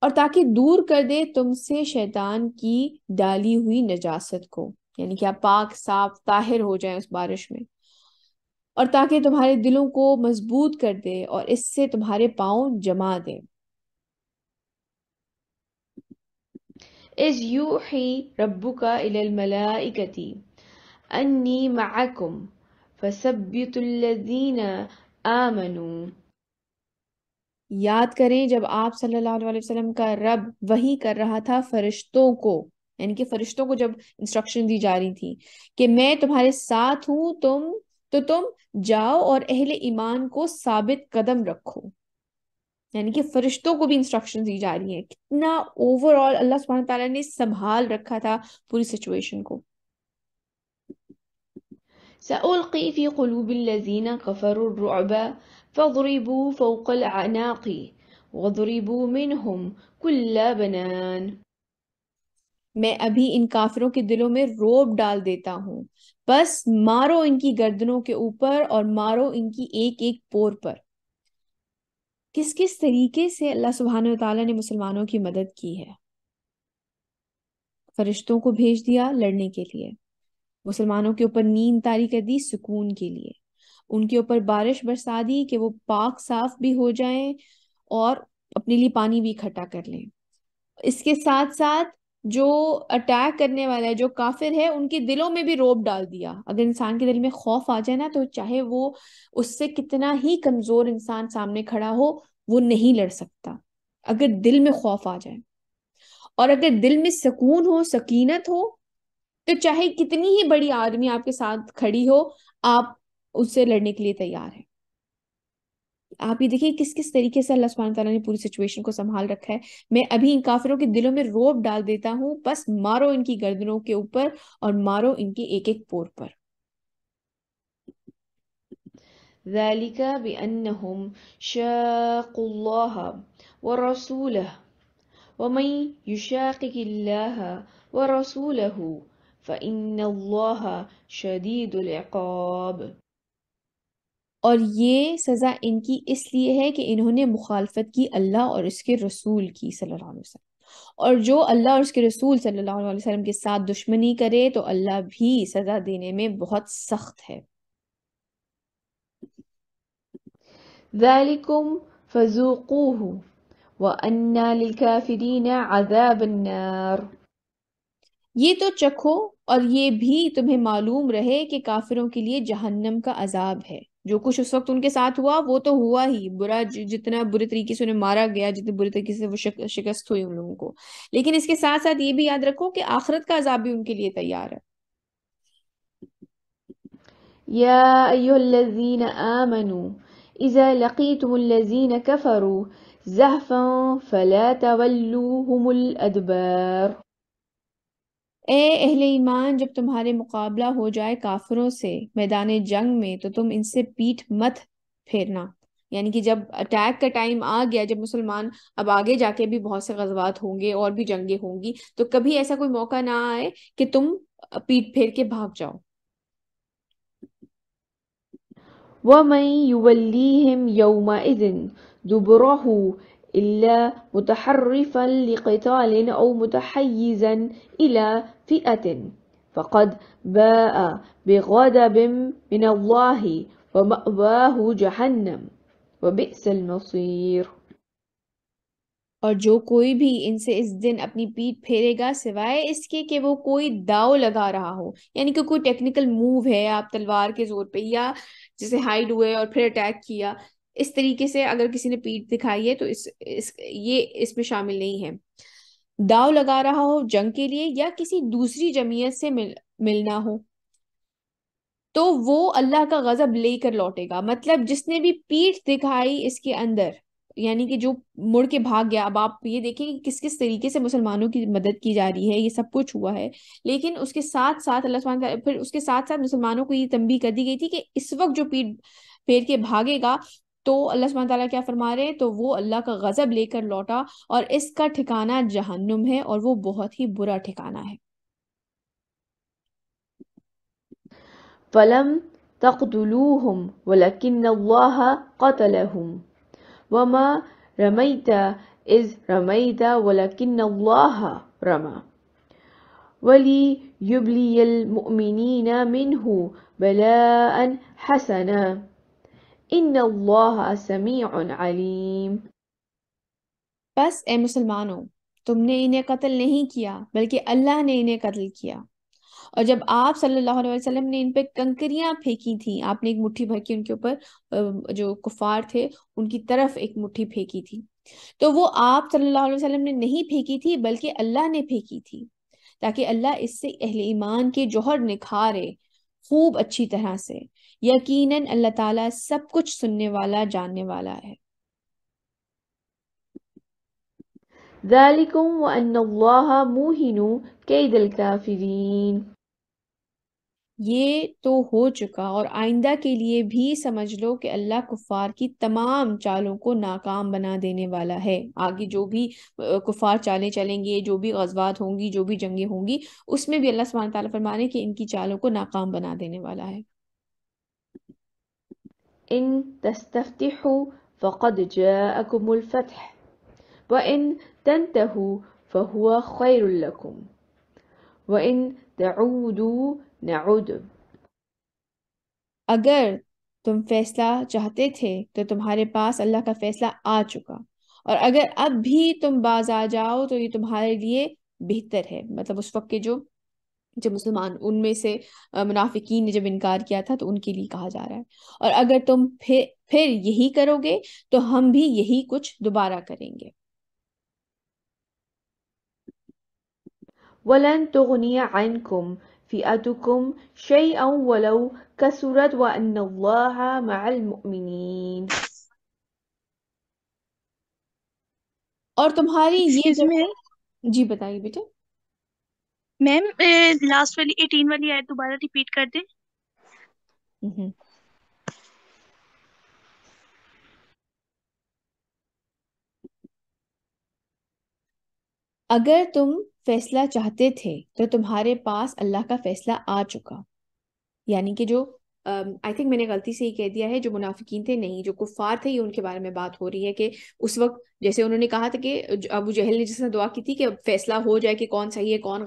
اور تاکہ دور کر دے تم سے شیطان کی ڈالی ہوئی نجاست کو، یعنی کہ آپ پاک صاف طاہر ہو جائیں اس بارش میں، اور تاکہ تمہارے دلوں کو مضبوط کر دے اور اس سے تمہارے پاؤں جما دے. إذ يوحي ربك إلى الملائكة أني معكم فثبتوا الذين آمنوا. یاد کریں جب آپ صلی اللہ علیہ وسلم کا رب وحی کر رہا تھا فرشتوں کو، یعنی کہ فرشتوں کو جب انسٹرکشن دی جا رہی تھی کہ میں تمہارے ساتھ ہوں، تم جاؤ اور اہل ایمان کو ثابت قدم رکھو. یعنی کہ فرشتوں کو بھی انسٹرکشن دی جا رہی ہیں. کتنا اوور آل اللہ سبحانہ تعالیٰ نے سنبھال رکھا تھا پوری سچویشن کو. سألقي في قلوب الذين كفروا الرعب فاضربوا فوق الأعناق واضربوا منهم كل بنان. میں ابھی ان کافروں کے دلوں میں روب ڈال دیتا ہوں، بس مارو ان کی گردنوں کے اوپر اور مارو ان کی ایک ایک پور پر. کس کس طریقے سے اللہ سبحانہ وتعالیٰ نے مسلمانوں کی مدد کی ہے. فرشتوں کو بھیج دیا لڑنے کے لیے، مسلمانوں کے اوپر نیند طاری کر دی سکون کے لیے، ان کے اوپر بارش برسا دی کہ وہ پاک صاف بھی ہو جائیں اور اپنے لیے پانی بھی اکٹھا کر لیں. اس کے ساتھ ساتھ جو اٹیک کرنے والا ہے، جو کافر ہے، ان کے دلوں میں بھی روب ڈال دیا. اگر انسان کے دل میں خوف آ جائے نا تو چاہے وہ اس سے کتنا ہی کمزور انسان سامنے کھڑا ہو وہ نہیں لڑ سکتا اگر دل میں خوف آ جائے. اور اگر دل میں سکون ہو، سکینت ہو، تو چاہے کتنی ہی بڑی آدمی آپ کے ساتھ کھڑی ہو آپ اس سے لڑنے کے لیے تیار ہیں. آپ یہ دیکھیں کس کس طریقے سے اللہ سبحانہ تعالیٰ نے پوری سچویشن کو سنبھال رکھا ہے. میں ابھی ان کافروں کے دلوں میں روب ڈال دیتا ہوں، بس مارو ان کی گردنوں کے اوپر اور مارو ان کے ایک ایک پور پر. ذلك بأنهم شاقوا الله ورسوله ومن يشاقق الله ورسوله فإن الله شديد العقاب. اور یہ سزا ان کی اس لیے ہے کہ انہوں نے مخالفت کی اللہ اور اس کے رسول کی صلی اللہ علیہ وسلم، اور جو اللہ اور اس کے رسول صلی اللہ علیہ وسلم کے ساتھ دشمنی کرے تو اللہ بھی سزا دینے میں بہت سخت ہے۔ ذَلِكُمْ فَذُوقُوهُ وَأَنَّ لِلْكَافِرِينَ عَذَابَ النَّارِ۔ یہ تو چکھو اور یہ بھی تمہیں معلوم رہے کہ کافروں کے لیے جہنم کا عذاب ہے۔ جو کچھ اس وقت ان کے ساتھ ہوا وہ تو ہوا ہی، برا جتنا برے طریقے سے انہیں مارا گیا، جتنے برے طریقے سے وہ شکست ہوئی ان لوگوں کو، لیکن اس کے ساتھ ساتھ یہ بھی یاد رکھو کہ آخرت کا عذاب بھی ان کے لیے تیار ہے۔ يا أيها الذين آمنوا إذا لقيتم الذين كفروا زحفا فلا تولوهم الأدبار۔ اے اہل ایمان، جب تمہارے مقابلہ ہو جائے کافروں سے میدان جنگ میں تو تم ان سے پیٹھ مت پھیرنا، یعنی کہ جب اٹیک کا ٹائم آ گیا، جب مسلمان اب آگے جا کے بھی بہت سے غزوات ہوں گے اور بھی جنگیں ہوں گی، تو کبھی ایسا کوئی موقع نہ آئے کہ تم پیٹھ پھیر کے بھاگ جاؤ۔ ومن يوليهم يومئذ دبره إلا متحرفا لقتال أو متحيزا إلى فئة فقد باء بغضب من الله ومأواه جهنم وبئس المصير۔ اور جو کوئی بھی ان سے اس دن اپنی پیٹھ پھیرے گا سوائے اس کے کہ وہ کوئی داؤ لگا رہا ہو، یعنی کہ کوئی ٹیکنیکل موو ہے آپ تلوار کے زور پہ، یا جسے ہائیڈ ہوئے اور پھر اٹیک کیا، اس طریقے سے اگر کسی نے پیٹھ دکھائی ہے تو یہ اس میں شامل نہیں ہے۔ داؤ لگا رہا ہو جنگ کے لیے یا کسی دوسری جمعیت سے ملنا ہو تو وہ اللہ کا غضب لے کر لوٹے گا۔ مطلب جس نے بھی پیٹھ دکھائی اس کے اندر، یعنی کہ جو مڑ کے بھاگ گیا، اب آپ یہ دیکھیں کہ کس کس طریقے سے مسلمانوں کی مدد کی جا رہی ہے، یہ سب کچھ ہوا ہے، لیکن اس کے ساتھ ساتھ اللہ سبحانہ وتعالیٰ پھر اس کے ساتھ ساتھ مسلمانوں کو یہ تنبیہ کر دی گئی تھی کہ اس وقت جو پیٹھ پھیر کے بھاگے گا تو اللہ سبحانہ تعالیٰ کیا فرما رہے ہیں، تو وہ اللہ کا غضب لے کر لوٹا اور اس کا ٹھکانہ جہنم ہے اور وہ بہت ہی برا ٹھکانہ ہے۔ فلم تقتلوهم ولكن الله قتلهم وما رميت إذ رميت ولكن الله رمى وليبلي المؤمنين منه بلاء حسنا إن الله سميع عليم۔ بس اے مسلمانوں، تم نے انہیں قتل نہیں کیا بلکہ اللہ نے انہیں قتل کیا، اور جب آپ صلی اللہ علیہ وسلم نے ان پہ کنکریاں پھینکی تھیں، آپ نے ایک مٹھی بھر کے ان کے اوپر جو کفار تھے ان کی طرف ایک مٹھی پھینکی تھی، تو وہ آپ صلی اللہ علیہ وسلم نے نہیں پھینکی تھی بلکہ اللہ نے پھینکی تھی، تاکہ اللہ اس سے اہل ایمان کے جوہر نکھارے خوب اچھی طرح سے۔ یقیناً اللہ تعالیٰ سب کچھ سننے والا، جاننے والا ہے۔ ذلكم وأن الله موهن كيد الكافرين۔ یہ تو ہو چکا، اور آئندہ کے لیے بھی سمجھ لو کہ اللہ کفار کی تمام چالوں کو ناکام بنا دینے والا ہے۔ آگے جو بھی کفار چالیں چلیں گے، جو بھی غزوات ہوں گی، جو بھی جنگیں ہوں گی، اس میں بھی اللہ سبحانہ تعالیٰ فرمانے کہ ان کی چالوں کو ناکام بنا دینے والا ہے۔ إن تستفتحوا فقد جاءكم الفتح وإن تنتهوا فهو خير لكم وإن تعودوا نعد۔ اگر تم فیصلہ چاہتے تھے تو تمہارے پاس اللہ کا فیصلہ آ چکا، اور اگر اب بھی تم باز آ جاؤ تو یہ تمہارے لیے بہتر ہے۔ مطلب اس وقت کے جو مسلمان ان میں سے منافقین نے جب انکار کیا تھا تو ان کے لیے کہا جا رہا ہے، اور اگر تم پھر یہی کرو گے تو ہم بھی یہی کچھ دوبارہ کریں گے۔ ولن تغني عنكم فئتكم شيئا ولو كثرت وأن الله مع المؤمنين۔ اور تمہاری یہ ایکسکیوز می جی بتائیے بیٹے۔ میم، لاسٹ والی 18 والی آیت دوبارہ ریپیٹ کر دیں۔ ہوں۔ اگر تم فیصلہ چاہتے تھے تو تمہارے پاس اللہ کا فیصلہ آ چکا، یعنی کہ جو آئی تھنک میں نے غلطی سے ہی کہہ دیا ہے جو منافقین تھے، نہیں، جو کفار تھے، یہ ان کے بارے میں بات ہو رہی ہے کہ اس وقت جیسے انہوں نے کہا تھا کہ ابو جہل نے جس نے دعا کی تھی کہ فیصلہ ہو جائے کہ کون صحیح ہے کون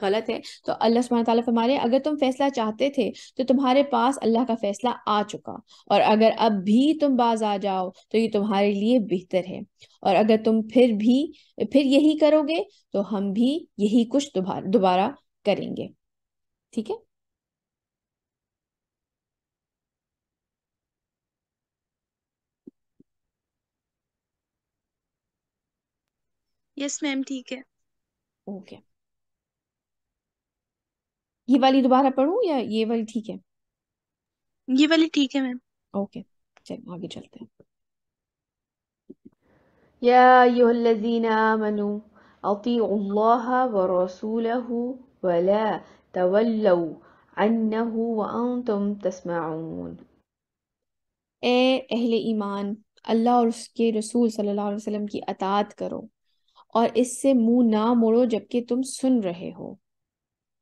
غلط ہے، تو اللہ سبحانہ تعالیٰ فرما رہے ہیں اگر تم فیصلہ چاہتے تھے تو تمہارے پاس اللہ کا فیصلہ آ چکا، اور اگر اب بھی تم باز آ جاؤ تو یہ تمہارے لیے بہتر ہے، اور اگر تم پھر یہی کرو گے تو ہم بھی یہی کچھ دوبارہ کریں گے. ٹھیک ہے. یس میم ٹھیک ہے. اوکے، یہ والی دوبارہ پڑھوں یا یہ والی ٹھیک ہے؟ یہ والی ٹھیک ہے میم. اوکے، چلیں آگے چلتے ہیں. يا أيها الذين آمنوا أطيعوا الله ورسوله ولا تولوا عنه وأنتم تسمعون. اے اہل ایمان، اللہ اور اس کے رسول صلی اللہ علیہ وسلم کی اطاعت کرو اور اس سے منہ نہ موڑو جبکہ تم سن رہے ہو.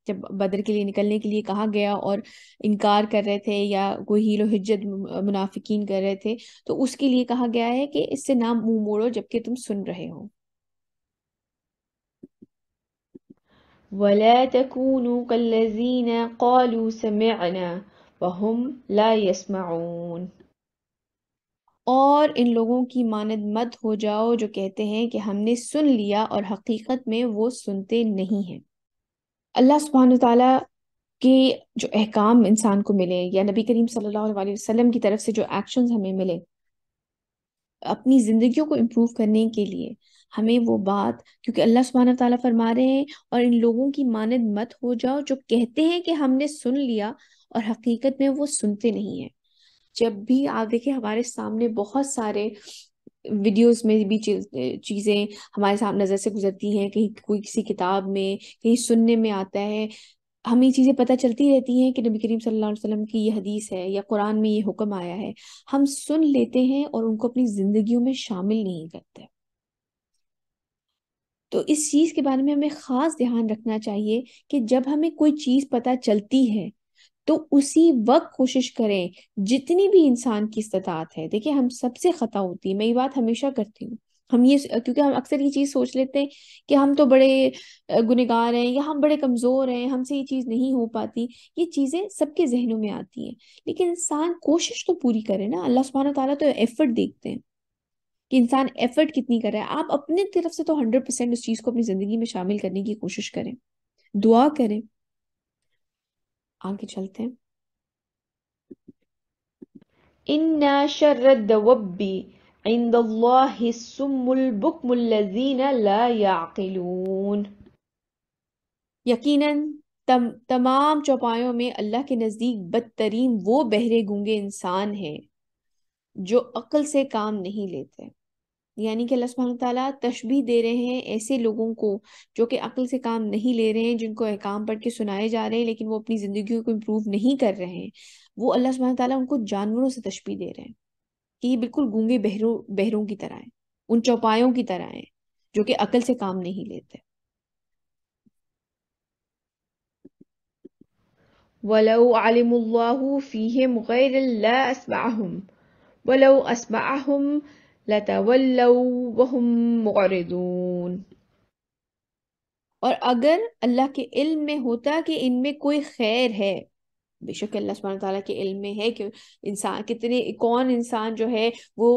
جب بدر کے لیے نکلنے کے لیے کہا گیا اور انکار کر رہے تھے یا کوئی حیل و حجت منافقین کر رہے تھے تو اس کے لیے کہا گیا ہے کہ اس سے نہ منہ موڑو جبکہ تم سن رہے ہو. ولا تكونوا كالذين قالوا سمعنا وهم لا يسمعون. اور ان لوگوں کی مانند مت ہو جاؤ جو کہتے ہیں کہ ہم نے سن لیا اور حقیقت میں وہ سنتے نہیں ہیں. اللہ سبحانہ تعالیٰ کے جو احکام انسان کو ملے یا نبی کریم صلی اللہ علیہ وسلم کی طرف سے جو ایکشنز ہمیں ملے اپنی زندگیوں کو امپروو کرنے کے لیے، ہمیں وہ بات، کیونکہ اللہ سبحانہ تعالیٰ فرما رہے ہیں اور ان لوگوں کی مانند مت ہو جاؤ جو کہتے ہیں کہ ہم نے سن لیا اور حقیقت میں وہ سنتے نہیں ہیں. جب بھی آپ دیکھیں ہمارے سامنے بہت سارے ویڈیوز میں بھی چیزیں ہمارے سامنے نظر سے گزرتی ہیں، کہیں کوئی کسی کتاب میں کہیں سننے میں آتا ہے، ہمیں یہ چیزیں پتہ چلتی رہتی ہیں کہ نبی کریم صلی اللہ علیہ وسلم کی یہ حدیث ہے یا قرآن میں یہ حکم آیا ہے، ہم سن لیتے ہیں اور ان کو اپنی زندگیوں میں شامل نہیں کرتے. تو اس چیز کے بارے میں ہمیں خاص دھیان رکھنا چاہیے کہ جب ہمیں کوئی چیز پتہ چلتی ہے تو اسی وقت کوشش کریں جتنی بھی انسان کی استطاعت ہے. دیکھیں ہم سب سے خطا ہوتی ہے، میں یہ بات ہمیشہ کرتی ہوں، کیونکہ ہم اکثر یہ چیز سوچ لیتے ہیں کہ ہم تو بڑے گنہگار ہیں یا ہم بڑے کمزور ہیں، ہم سے یہ چیز نہیں ہو پاتی. یہ چیزیں سب کے ذہنوں میں آتی ہیں، لیکن انسان کوشش تو پوری کرے نا. اللہ سبحانہ تعالیٰ تو ایفرٹ دیکھتے ہیں کہ انسان ایفرٹ کتنی کر رہا ہے. آپ اپنے طرف سے تو 100% اس چیز کو اپنی زندگی میں شامل کرنے کی کوشش کریں، دعا کریں. آگے چلتے ہیں. إن شر الدواب عند الله السم البكم الذين لا يعقلون. یقیناً تمام چوپایوں میں اللہ کے نزدیک بدترین وہ بہرے گونگے انسان ہیں جو عقل سے کام نہیں لیتے. یعنی کہ اللہ سبحانہ تعالیٰ تشبیہ دے رہے ہیں ایسے لوگوں کو جو کہ عقل سے کام نہیں لے رہے ہیں، جن کو احکام پڑھ کے سنائے جا رہے ہیں لیکن وہ اپنی زندگیوں کو امپروو نہیں کر رہے ہیں. وہ اللہ سبحانہ تعالیٰ ان کو جانوروں سے تشبیہ دے رہے ہیں کہ یہ بالکل گونگے بہروں کی طرح ہیں، ان چوپایوں کی طرح ہیں جو کہ عقل سے کام نہیں لیتے. ولو علم الله فيهم غير لا أسمعهم ولو أسمعهم لتولوا وهم معرضون. اور اگر اللہ کے علم میں ہوتا کہ ان میں کوئی خیر ہے، بے شک اللہ سبحانہ تعالیٰ کے علم میں ہے کہ کون انسان جو ہے وہ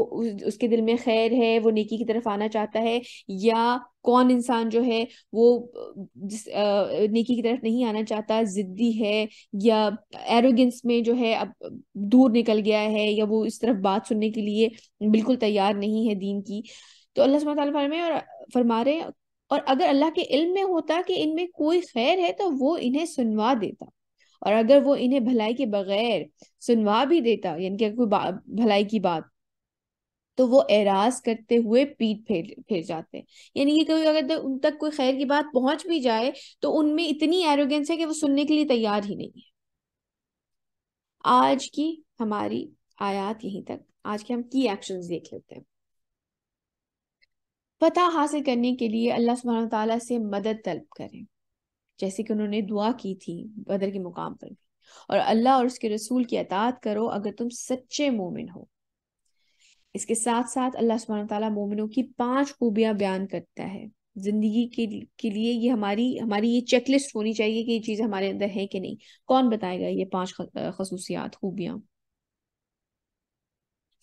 اس کے دل میں خیر ہے، وہ نیکی کی طرف آنا چاہتا ہے، یا کون انسان جو ہے وہ نیکی کی طرف نہیں آنا چاہتا، ضدی ہے یا ایروگنس میں جو ہے اب دور نکل گیا ہے، یا وہ اس طرف بات سننے کے لیے بالکل تیار نہیں ہے دین کی. تو اللہ سبحانہ تعالیٰ فرما رہے ہیں اور اگر اللہ کے علم میں ہوتا کہ ان میں کوئی خیر ہے تو وہ انہیں سنوا دیتا، اور اگر وہ انہیں بھلائی کے بغیر سنوا بھی دیتا، یعنی کہ کوئی بھلائی کی بات، تو وہ اعراض کرتے ہوئے پیٹ پھیر جاتے. یعنی کہ اگر ان تک کوئی خیر کی بات پہنچ بھی جائے تو ان میں اتنی ایروگنس ہے کہ وہ سننے کے لیے تیار ہی نہیں ہے. آج کی ہماری آیات یہیں تک. آج کے ہم کی ایکشنز دیکھ لیتے ہیں. فتح حاصل کرنے کے لیے اللہ سبحانہ وتعالیٰ سے مدد طلب کریں، جیسے کہ انہوں نے دعا کی تھی بدر کے مقام پر بھی. اور اللہ اور اس کے رسول کی اطاعت کرو اگر تم سچے مومن ہو۔ اس کے ساتھ ساتھ اللہ سبحانہ وتعالیٰ مومنوں کی 5 خوبیاں بیان کرتا ہے زندگی کے لیے۔ یہ ہماری یہ چیک لسٹ ہونی چاہیے کہ یہ چیز ہمارے اندر ہے کہ نہیں۔ کون بتائے گا یہ 5 خصوصیات، خوبیاں؟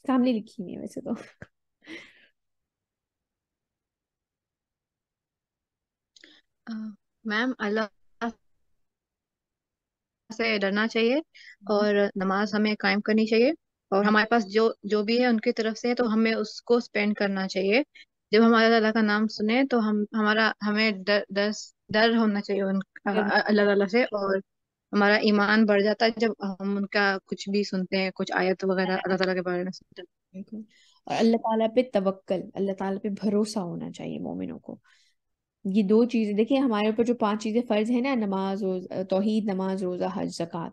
سامنے لکھی نہیں ہے ویسے تو۔ میم اللہ سے ڈرنا چاہیے، اور نماز ہمیں قائم کرنی چاہیے، اور ہمارے پاس جو بھی ہے ان کی طرف سے تو ہمیں اس کو اسپینڈ کرنا چاہیے۔ جب ہم اللہ کا نام سنیں تو ہمیں ڈر ہونا چاہیے اللہ تعالیٰ سے، اور ہمارا ایمان بڑھ جاتا ہے جب ہم ان کا کچھ بھی سنتے ہیں، کچھ آیت وغیرہ اللہ تعالیٰ کے بارے میں سنتے ہیں۔ اور اللہ تعالیٰ پہ توکل، اللہ تعالیٰ پہ بھروسہ ہونا چاہیے مومنوں کو۔ یہ 2 چیزیں دیکھیں، ہمارے اوپر جو 5 چیزیں فرض ہیں نا، نماز، توحید، نماز، روزہ، حج، زکوٰۃ،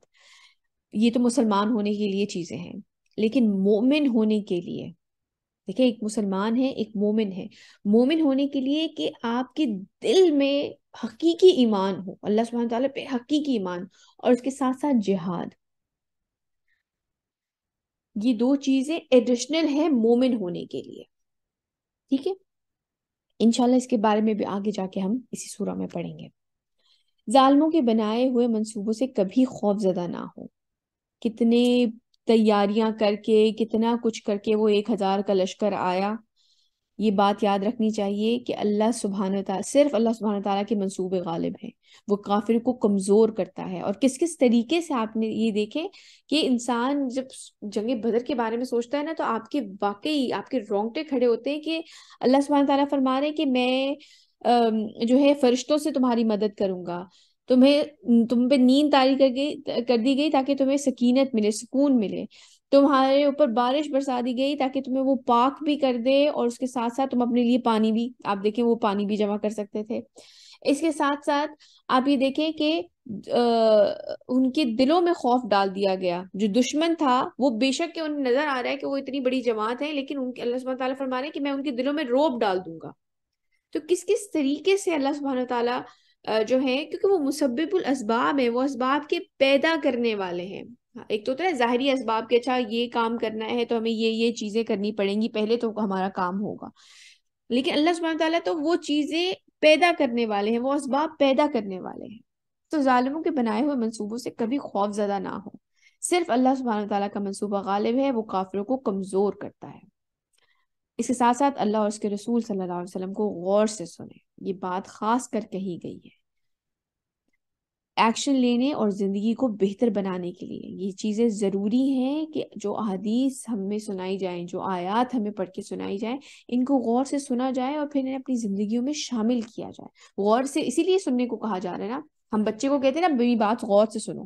یہ تو مسلمان ہونے کے لیے چیزیں ہیں، لیکن مومن ہونے کے لیے دیکھیں، ایک مسلمان ہے، ایک مومن ہے۔ مومن ہونے کے لیے کہ آپ کے دل میں حقیقی ایمان ہو اللہ سبحانہ تعالیٰ پہ، حقیقی ایمان، اور اس کے ساتھ ساتھ جہاد۔ یہ 2 چیزیں ایڈیشنل ہیں مومن ہونے کے لیے، ٹھیک ہے؟ انشاءاللہ اس کے بارے میں بھی آگے جا کے ہم اسی سورہ میں پڑھیں گے۔ ظالموں کے بنائے ہوئے منصوبوں سے کبھی خوف زدہ نہ ہو۔ کتنے تیاریاں کر کے، کتنا کچھ کر کے وہ 1000 کا لشکر آیا۔ یہ بات یاد رکھنی چاہیے کہ اللہ سبحانہ تعالیٰ، صرف اللہ سبحانہ تعالیٰ کے منصوبے غالب ہیں، وہ کافر کو کمزور کرتا ہے۔ اور کس کس طریقے سے آپ نے یہ دیکھیں کہ انسان جب جنگ بدر کے بارے میں سوچتا ہے نا تو آپ کے واقعی آپ کے رونگٹے کھڑے ہوتے ہیں کہ اللہ سبحانہ تعالیٰ فرما رہے ہیں کہ میں جو ہے فرشتوں سے تمہاری مدد کروں گا، تم پہ نیند طاری کر دی گئی تاکہ تمہیں سکینت ملے، سکون ملے، تمہارے اوپر بارش برسا دی گئی تاکہ تمہیں وہ پاک بھی کر دے، اور اس کے ساتھ ساتھ تم اپنے لیے پانی بھی، آپ دیکھیں وہ پانی بھی جمع کر سکتے تھے۔ اس کے ساتھ ساتھ آپ یہ دیکھیں کہ ان کے دلوں میں خوف ڈال دیا گیا۔ جو دشمن تھا وہ بے شک کہ انہیں نظر آ رہا ہے کہ وہ اتنی بڑی جماعت ہے، لیکن ان کے اللہ سبحانہ تعالیٰ فرما رہے ہیں کہ میں ان کے دلوں میں رعب ڈال دوں گا۔ تو کس کس طریقے سے اللہ سبحانہ تعالیٰ جو ہے، کیونکہ وہ مسبب الاسباب ہے، وہ اسباب کے پیدا کرنے والے ہیں۔ ایک تو ہوتا ہے ظاہری اسباب کے، اچھا یہ کام کرنا ہے تو ہمیں یہ چیزیں کرنی پڑیں گی، پہلے تو ہمارا کام ہوگا، لیکن اللہ سبحانہ تعالیٰ تو وہ چیزیں پیدا کرنے والے ہیں، وہ اسباب پیدا کرنے والے ہیں۔ تو ظالموں کے بنائے ہوئے منصوبوں سے کبھی خوف زدہ نہ ہو، صرف اللہ سبحانہ تعالیٰ کا منصوبہ غالب ہے، وہ کافروں کو کمزور کرتا ہے۔ اس کے ساتھ ساتھ اللہ اور اس کے رسول صلی اللہ علیہ وسلم کو غور سے سنیں، یہ بات خاص کر کہی گئی ہے ایکشن لینے اور زندگی کو بہتر بنانے کے لیے۔ یہ چیزیں ضروری ہیں کہ جو احادیث ہمیں سنائی جائیں، جو آیات ہمیں پڑھ کے سنائی جائیں، ان کو غور سے سنا جائے اور پھر انہیں اپنی زندگیوں میں شامل کیا جائے۔ غور سے اسی لیے سننے کو کہا جا رہا ہے نا، ہم بچے کو کہتے ہیں نا میری بات غور سے سنو،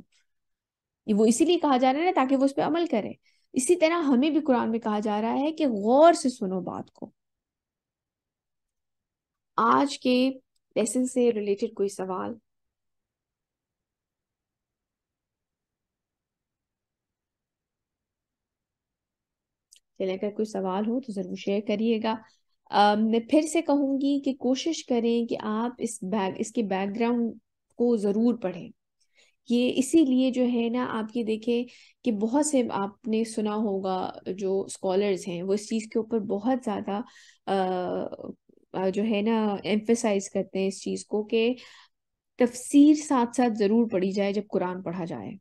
وہ اسی لیے کہا جا رہا ہے نا تاکہ وہ اس پہ عمل کرے۔ اسی طرح ہمیں بھی قرآن میں کہا جا رہا ہے کہ غور سے سنو بات کو۔ آج کے لیسن سے ریلیٹڈ کوئی سوال؟ چلیں اگر کوئی سوال ہو تو ضرور شیئر کریے گا۔ میں پھر سے کہوں گی کہ کوشش کریں کہ آپ اس کے بیک گراؤنڈ کو ضرور پڑھیں۔ یہ اسی لیے جو ہے نا، آپ یہ دیکھیں کہ بہت سے آپ نے سنا ہوگا جو اسکالرز ہیں وہ اس چیز کے اوپر بہت زیادہ جو ہے نا ایمفیسائز کرتے ہیں اس چیز کو کہ تفسیر ساتھ ساتھ ضرور پڑھی جائے جب قرآن پڑھا جائے،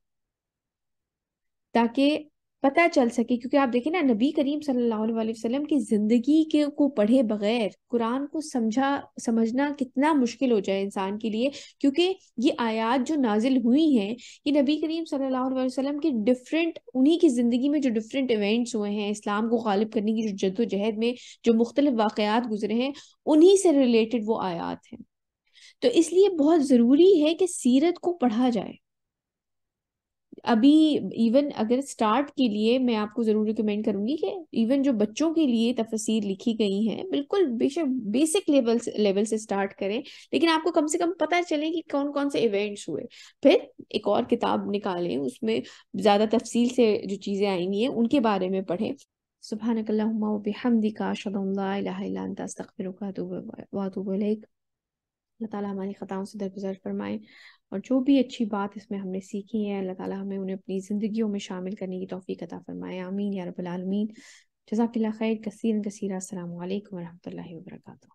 تاکہ پتہ چل سکے۔ کیونکہ آپ دیکھیں نا نبی کریم صلی اللہ علیہ وسلم کی زندگی کو پڑھے بغیر قرآن کو سمجھنا کتنا مشکل ہو جائے انسان کے لیے، کیونکہ یہ آیات جو نازل ہوئی ہیں یہ نبی کریم صلی اللہ علیہ وسلم کی انہی کی زندگی میں جو ڈفرینٹ ایونٹس ہوئے ہیں، اسلام کو غالب کرنے کی جو جد و جہد میں جو مختلف واقعات گزرے ہیں، انہی سے ریلیٹڈ وہ آیات ہیں۔ تو اس لیے بہت ضروری ہے کہ سیرت کو پڑھا جائے۔ ابھی ایون اگر سٹارٹ کے لیے میں آپ کو ضرور ریکمینڈ کروں گی کہ ایون جو بچوں کے لیے تفاسیر لکھی گئی ہیں، بالکل بے شک بیسک لیول سے سٹارٹ کریں، لیکن آپ کو کم سے کم پتہ چلے کہ کون کون سے ایونٹس ہوئے۔ پھر ایک اور کتاب نکالیں، اس میں زیادہ تفصیل سے جو چیزیں آئی ہوئی ہیں ان کے بارے میں پڑھیں۔ سبحانک اللہم و بحمدک، اشہد ان لا الہ الا انت، استغفرک و اتوب الیک۔ اللہ تعالیٰ ہماری خطاؤں سے درگزر فرمائے، اور جو بھی اچھی بات اس میں ہم نے سیکھی ہے اللہ تعالیٰ ہمیں انہیں اپنی زندگیوں میں شامل کرنے کی توفیق عطا فرمائے، آمین یا رب العالمین۔ جزاک اللہ خیر کثیر کثیرہ، السلام علیکم ورحمۃ اللہ وبرکاتہ۔